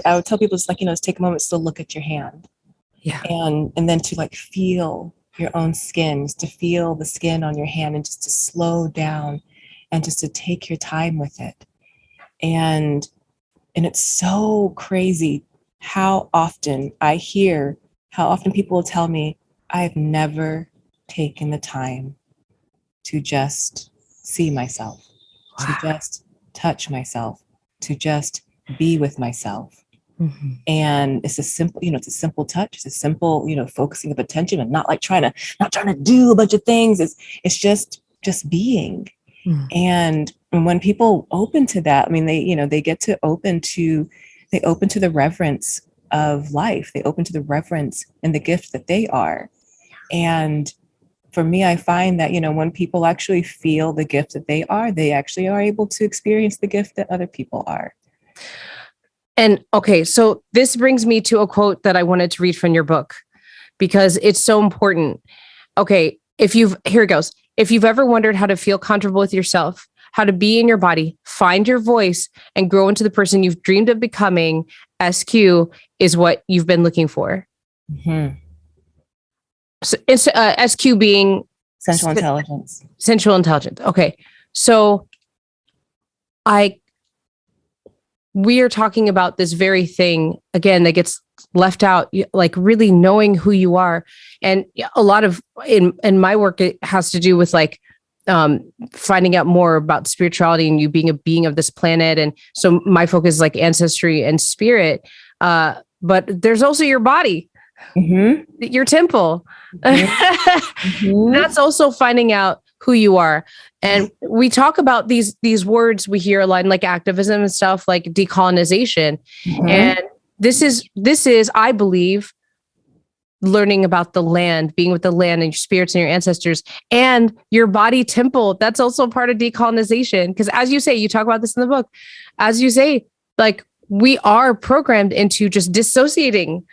Speaker 1: I would tell people, just take a moment to look at your hand.
Speaker 3: Yeah.
Speaker 1: And then to like feel your own skin, just to feel the skin on your hand and just to slow down and just to take your time with it. And it's so crazy how often people will tell me, I've never taken the time to just see myself, to just touch myself, to just be with myself.
Speaker 3: Mm-hmm.
Speaker 1: And it's a simple, it's a simple touch. It's a simple, focusing of attention and not trying to do a bunch of things. It's just being. Mm. And when people open to that, I mean, they get to open to the reverence of life. They open to the reverence and the gift that they are. And for me, I find that, when people actually feel the gift that they actually are able to experience the gift that other people are.
Speaker 3: And okay, so this brings me to a quote that I wanted to read from your book because it's so important. Okay, here it goes. If you've ever wondered how to feel comfortable with yourself, how to be in your body, find your voice, and grow into the person you've dreamed of becoming, SQ is what you've been looking for.
Speaker 1: Mm-hmm.
Speaker 3: So it's SQ being
Speaker 1: sensual intelligence.
Speaker 3: Sensual intelligence. Okay. So we are talking about this very thing again that gets left out, like really knowing who you are. And a lot of in my work, it has to do with like finding out more about spirituality and you being a being of this planet. And so my focus is like ancestry and spirit. But there's also your body, your temple. That's also finding out who you are. And we talk about these words we hear a lot in like activism and stuff like decolonization. And this is, I believe, learning about the land, being with the land and your spirits and your ancestors and your body temple. That's also part of decolonization. Because as you say, you talk about this in the book, as you say, like we are programmed into just dissociating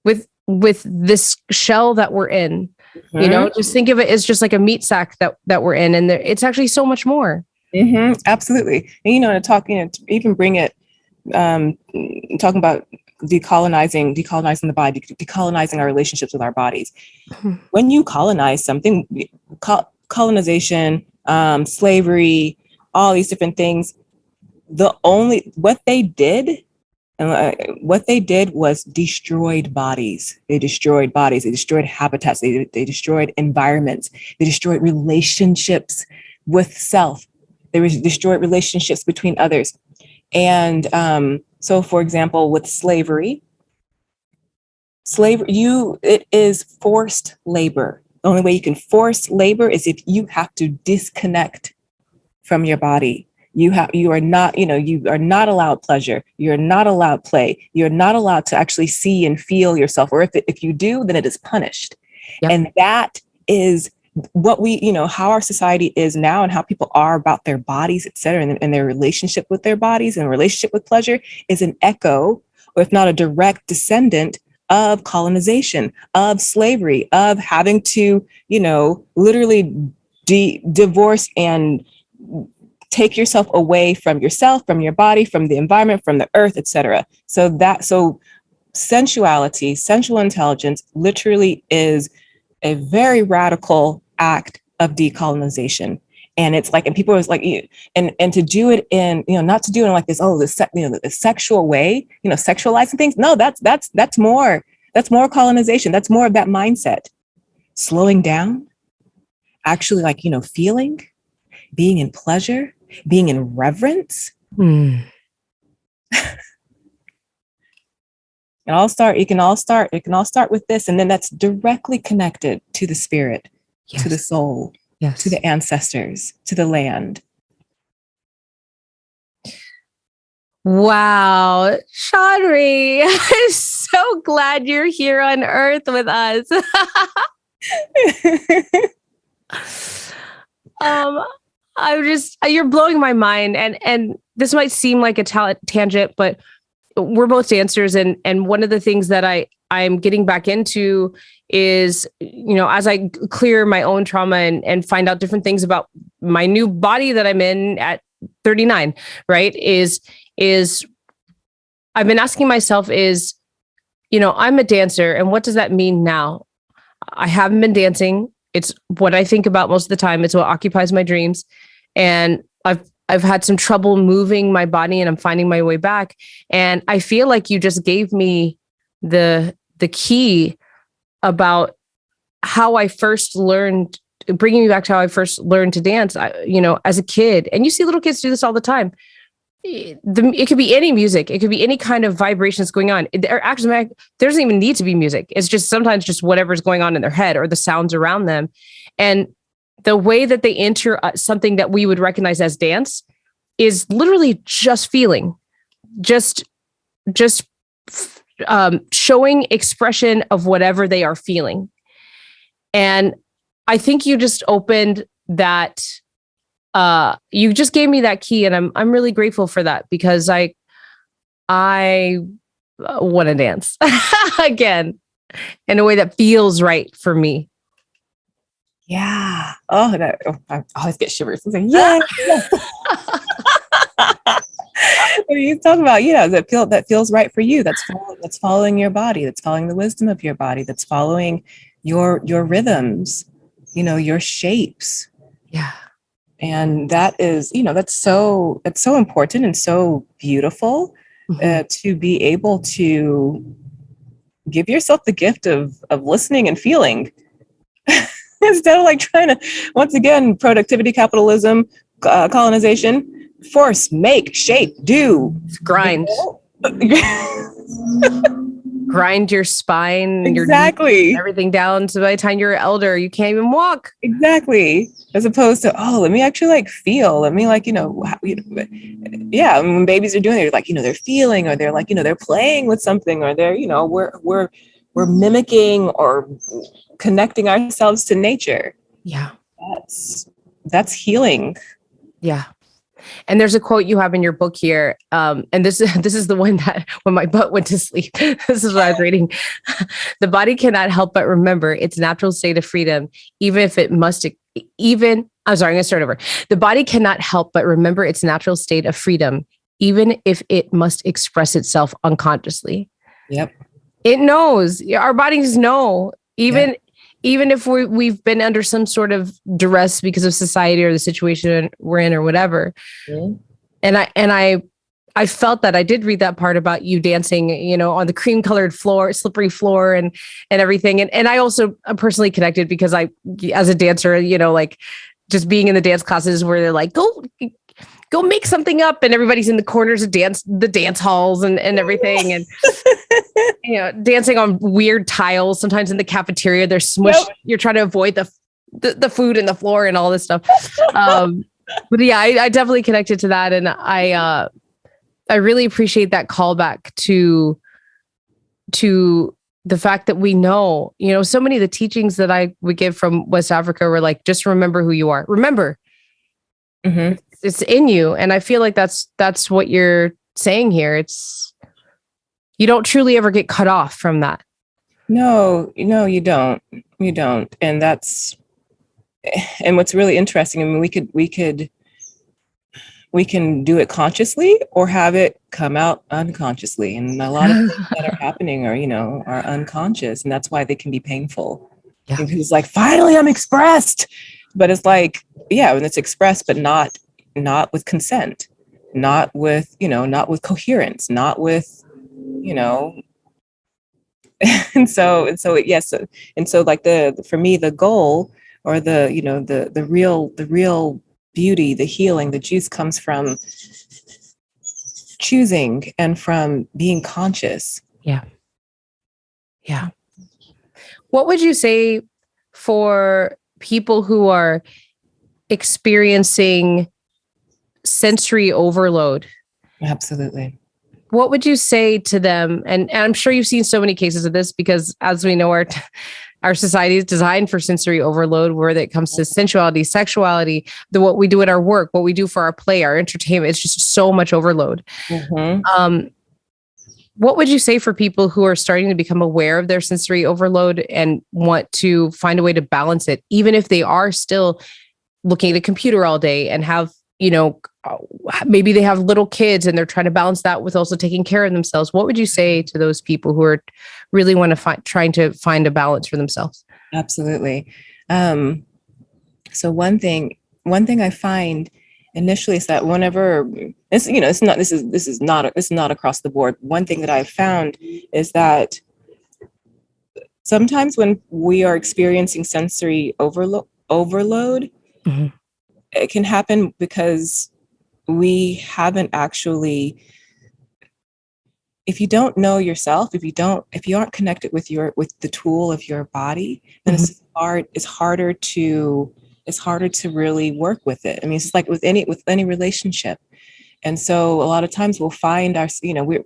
Speaker 3: with this shell that we're in. You know, just think of it as just like a meat sack that we're in, and it's actually so much more.
Speaker 1: Absolutely. And you know, to even bring it, talking about decolonizing the body, decolonizing our relationships with our bodies. When you colonize something, colonization, slavery, all these different things, what they did was destroyed bodies. They destroyed bodies. They destroyed habitats. They destroyed environments. They destroyed relationships with self. They destroyed relationships between others. And so, for example, with slavery, it is forced labor. The only way you can force labor is if you have to disconnect from your body. You are not allowed pleasure. You're not allowed play. You're not allowed to actually see and feel yourself. Or if you do, then it is punished. Yep. And that is what how our society is now and how people are about their bodies, et cetera, and their relationship with their bodies and relationship with pleasure is an echo, or if not a direct descendant of colonization, of slavery, of having to, literally divorce and take yourself away from yourself, from your body, from the environment, from the earth, et cetera. So sensuality, sensual intelligence literally is a very radical act of decolonization. And it's like, and people are like, and to do it in, not to do it in like this, the sexual way, sexualizing things. No, that's more colonization. That's more of that mindset. Slowing down, actually feeling, being in pleasure, being in reverence. It can all start with this. And then that's directly connected to the spirit, yes, to the soul, yes, to the ancestors, to the land.
Speaker 3: Wow. Shawnrey, I'm so glad you're here on Earth with us. You're blowing my mind. And this might seem like a tangent, but we're both dancers. And one of the things that I'm getting back into is, as I clear my own trauma and find out different things about my new body that I'm in at 39, right? Is I've been asking myself I'm a dancer, and what does that mean now? I haven't been dancing. It's what I think about most of the time. It's what occupies my dreams. And I've had some trouble moving my body, and I'm finding my way back. And I feel like you just gave me the key about how I first learned, bringing me back to how I first learned to dance, as a kid. And you see little kids do this all the time. It could be any music. It could be any kind of vibrations going on. There doesn't even need to be music. It's just sometimes just whatever's going on in their head or the sounds around them. And the way that they enter something that we would recognize as dance is literally just feeling, just showing expression of whatever they are feeling. And I think you just opened that. You just gave me that key, and I'm really grateful for that, because I want to dance again in a way that feels right for me.
Speaker 1: Yeah. I always get shivers. It's like, yeah. What are you talking about? That feels right for you. That's following your body. That's following the wisdom of your body. That's following your rhythms. Your shapes.
Speaker 3: Yeah.
Speaker 1: And that is, that's so, it's so important and so beautiful to be able to give yourself the gift of listening and feeling instead of like trying to, once again, productivity, capitalism, colonization, force, make, shape, do,
Speaker 3: Grind. Grind your spine,
Speaker 1: exactly,
Speaker 3: your everything down. So by the time you're elder, you can't even walk.
Speaker 1: Exactly. As opposed to, let me actually like feel. Let me like, yeah. When babies are doing it, like, they're feeling, or they're like, they're playing with something, or they're, we're mimicking or connecting ourselves to nature.
Speaker 3: Yeah.
Speaker 1: That's healing.
Speaker 3: Yeah. And there's a quote you have in your book here. And this is the one that when my butt went to sleep, this is what I was reading. The body cannot help but remember its natural state of freedom, even if it must, I'm sorry, I'm going to start over. The body cannot help but remember its natural state of freedom, even if it must express itself unconsciously.
Speaker 1: Yep.
Speaker 3: It knows. Our bodies know, even if we've been under some sort of duress because of society or the situation we're in or whatever. Mm-hmm. And I felt that. I did read that part about you dancing, on the cream colored floor, slippery floor and everything. And I also personally connected because I, as a dancer, like just being in the dance classes where they're like, go make something up, and everybody's in the corners of the dance halls and everything. And, dancing on weird tiles, sometimes in the cafeteria, they're smushed. Yep. You're trying to avoid the food and the floor and all this stuff. But yeah, I definitely connected to that. And I really appreciate that callback to the fact that we know, so many of the teachings that I would give from West Africa were like, just remember who you are. Remember, it's in you. And I feel like that's what you're saying here. You don't truly ever get cut off from that.
Speaker 1: No, you don't. You don't. And what's really interesting, I mean, we can do it consciously or have it come out unconsciously. And a lot of things that are happening are unconscious. And that's why they can be painful. Yeah. Because it's like, finally I'm expressed. But it's like, when it's expressed, but not with consent, not with coherence, not with, and so like for me, the goal or the real beauty, the healing, the juice comes from choosing and from being conscious.
Speaker 3: Yeah. What would you say for people who are experiencing sensory overload?
Speaker 1: Absolutely.
Speaker 3: What would you say to them? And I'm sure you've seen so many cases of this because, as we know, our society is designed for sensory overload, where it comes to sensuality, sexuality, what we do at our work, what we do for our play, our entertainment. It's just so much overload. Mm-hmm. What would you say for people who are starting to become aware of their sensory overload and want to find a way to balance it, even if they are still looking at a computer all day and have, maybe they have little kids and they're trying to balance that with also taking care of themselves? What would you say to those people who are really trying to find a balance for themselves?
Speaker 1: Absolutely. So one thing I find initially is that whenever this is not across the board. One thing that I've found is that sometimes when we are experiencing sensory overload, mm-hmm. It can happen because we haven't actually, if you don't know yourself, if you aren't connected with the tool of your body, then mm-hmm. it's harder to really work with it. I mean, it's like with any relationship. And so a lot of times we'll find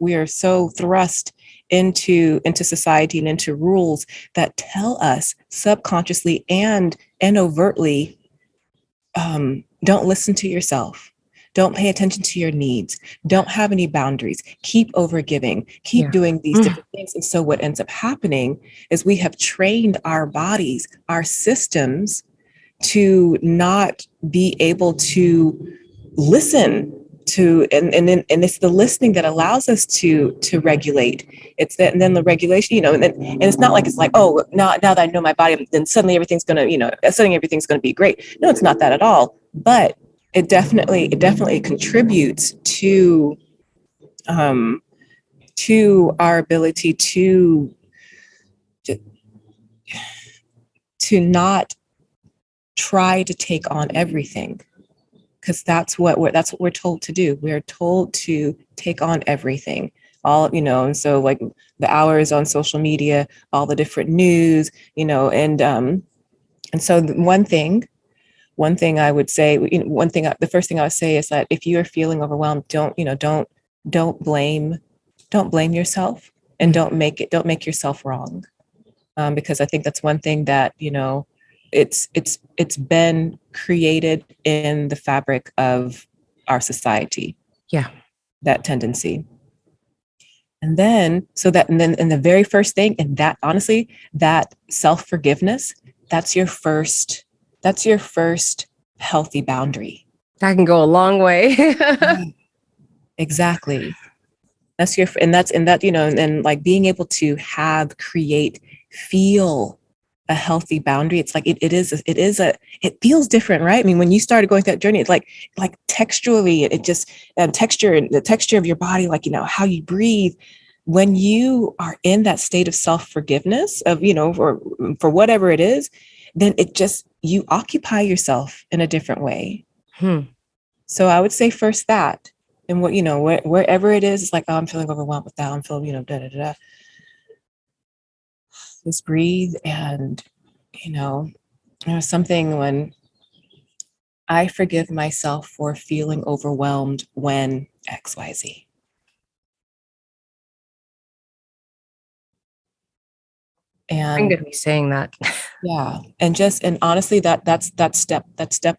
Speaker 1: we are so thrust into society and into rules that tell us subconsciously and overtly, don't listen to yourself. Don't pay attention to your needs. Don't have any boundaries. Keep overgiving. Keep doing these different things. And so what ends up happening is we have trained our bodies, our systems, to not be able to listen and it's the listening that allows us to regulate. It's that, and then the regulation, and it's not like it's like, oh, now that I know my body, then suddenly everything's gonna be great. No, it's not that at all. But it definitely contributes to our ability to not try to take on everything, because that's what we're told to do. We're told to take on everything, all, and so like the hours on social media, all the different news, and so one thing I would say, the first thing I would say is that if you are feeling overwhelmed, don't blame yourself, and don't make yourself wrong, because I think that's one thing that it's been created in the fabric of our society.
Speaker 3: Yeah.
Speaker 1: That tendency. And then the very first thing, and that honestly, that self-forgiveness, that's your first healthy boundary.
Speaker 3: That can go a long way.
Speaker 1: Exactly. That's and like being able to feel a healthy boundary. It's like it feels different, right? I mean, when you started going through that journey, it's like texturally, it just the texture of your body, like, how you breathe. When you are in that state of self-forgiveness of, for whatever it is, then you occupy yourself in a different way. So I would say first that, and wherever it is, it's like, oh, I'm feeling overwhelmed with that. I'm feeling, da da da. Just breathe. And, there's something when I forgive myself for feeling overwhelmed when XYZ. And
Speaker 3: I'm going to be saying that.
Speaker 1: Yeah. And honestly, that's step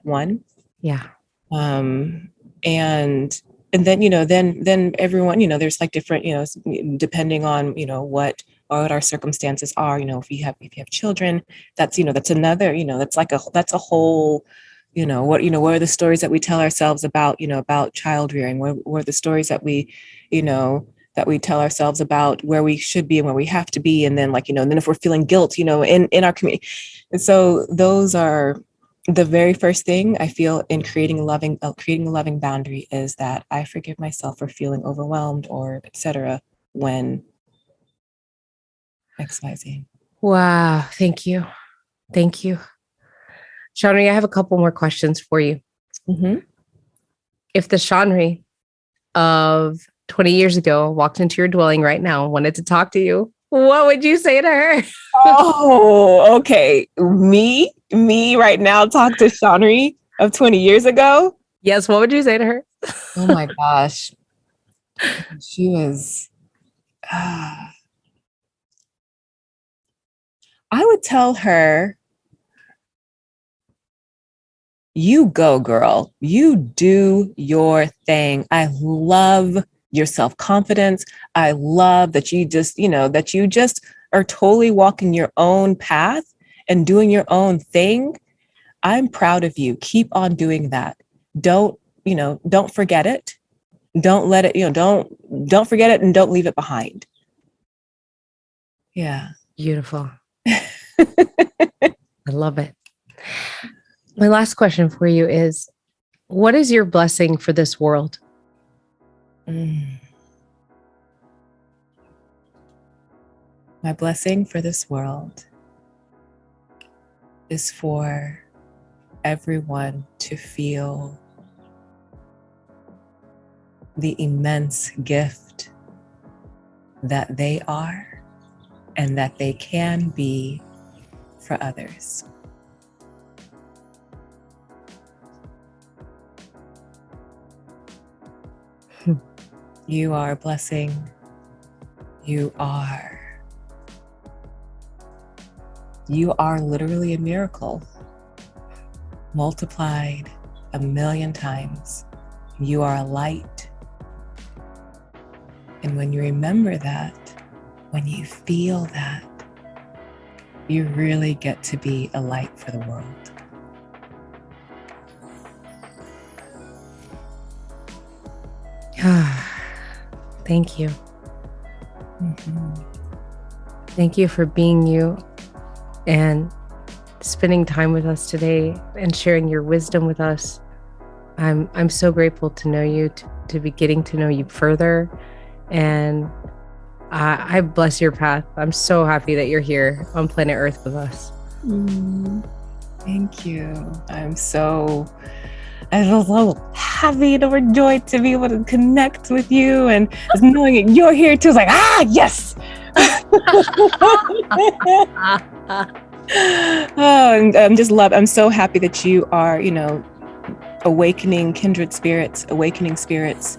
Speaker 1: one.
Speaker 3: Yeah.
Speaker 1: And then everyone, there's like different, depending on, what our circumstances are, if you have children, that's another, that's a whole, what are the stories that we tell ourselves about child rearing? What are the stories that we tell ourselves about where we should be and where we have to be? And then and then if we're feeling guilt, in our community. And so those are the very first thing I feel in creating a loving boundary, is that I forgive myself for feeling overwhelmed or etc. when XYZ.
Speaker 3: Wow. Thank you. Shawnrey, I have a couple more questions for you.
Speaker 1: Mm-hmm.
Speaker 3: If the Shawnrey of 20 years ago walked into your dwelling right now and wanted to talk to you, what would you say to her?
Speaker 1: Oh, okay. Me right now talk to Shawnrey of 20 years ago?
Speaker 3: Yes, what would you say to her?
Speaker 1: Oh my gosh. She was... I would tell her, you go, girl. You do your thing. I love your self-confidence. I love that you just are totally walking your own path and doing your own thing. I'm proud of you. Keep on doing that. Don't forget it. Don't let it, don't forget it, and don't leave it behind. Yeah.
Speaker 3: Beautiful. I love it. My last question for you is, what is your blessing for this world?
Speaker 1: My blessing for this world is for everyone to feel the immense gift that they are and that they can be for others. You are a blessing. You are literally a miracle, multiplied 1,000,000 times. You are a light. And when you remember that, when you feel that, you really get to be a light for the world.
Speaker 3: Thank you.
Speaker 1: Mm-hmm.
Speaker 3: Thank you for being you and spending time with us today and sharing your wisdom with us. I'm so grateful to know you, to be getting to know you further. And I bless your path. I'm so happy that you're here on planet Earth with us.
Speaker 1: Thank you. I'm so happy and overjoyed to be able to connect with you, and just knowing that you're here too. It's like, yes. And I'm so happy that you are, awakening kindred spirits, awakening spirits,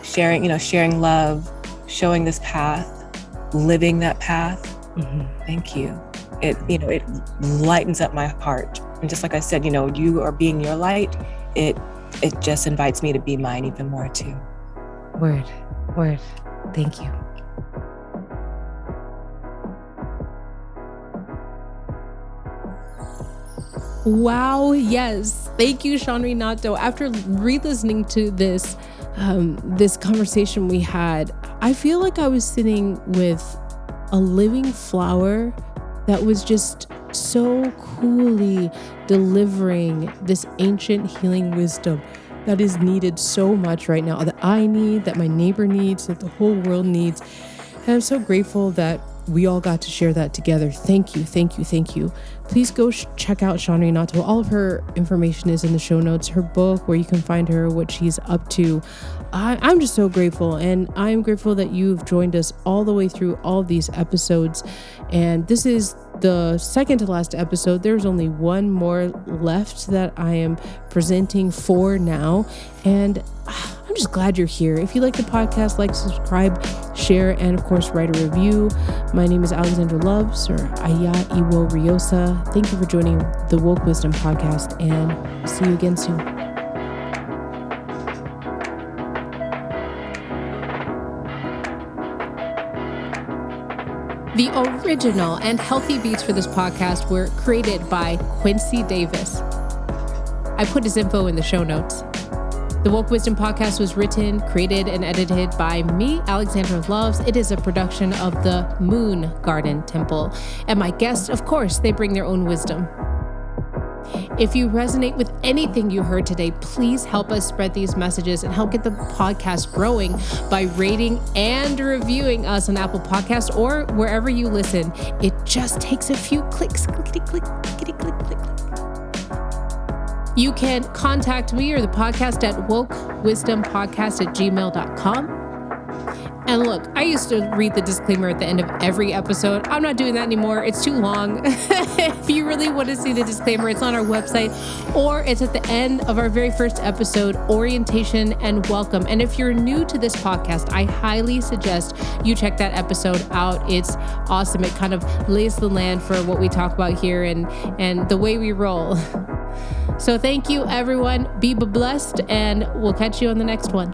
Speaker 1: sharing love, showing this path, living that path. Thank you. It lightens up my heart. And just like I said, you are being your light. It just invites me to be mine even more too.
Speaker 3: Word. Thank you.
Speaker 2: Wow, yes. Thank you, Shawnrey Notto. After re-listening to this conversation we had, I feel like I was sitting with a living flower that was just so coolly delivering this ancient healing wisdom that is needed so much right now, that I need, that my neighbor needs, that the whole world needs. And I'm so grateful that we all got to share that together. Thank you. Please go check out Shawnrey Notto. All of her information is in the show notes, her book, where you can find her, what she's up to. I'm just so grateful, and I'm grateful that you've joined us all the way through all these episodes. And this is the second to last episode. There's only one more left that I am presenting for now. And I'm just glad you're here. If you like the podcast, like, subscribe, share, and of course, write a review. My name is Alexandra Loves, or Aya Iwo Riosa. Thank you for joining the Woke Wisdom Podcast, and see you again soon. The original and healthy beats for this podcast were created by Quincy Davis. I put his info in the show notes. The Woke Wisdom Podcast was written, created, and edited by me, Alexandra Loves. It is a production of the Moon Garden Temple. And my guests, of course, they bring their own wisdom. If you resonate with anything you heard today, please help us spread these messages and help get the podcast growing by rating and reviewing us on Apple Podcasts or wherever you listen. It just takes a few clicks. Clickety click, clickety click, click, click. You can contact me or the podcast at wokewisdompodcast@gmail.com. And look, I used to read the disclaimer at the end of every episode. I'm not doing that anymore. It's too long. If you really want to see the disclaimer, it's on our website, or it's at the end of our very first episode, Orientation and Welcome. And if you're new to this podcast, I highly suggest you check that episode out. It's awesome. It kind of lays the land for what we talk about here and the way we roll. So thank you, everyone. Be blessed, and we'll catch you on the next one.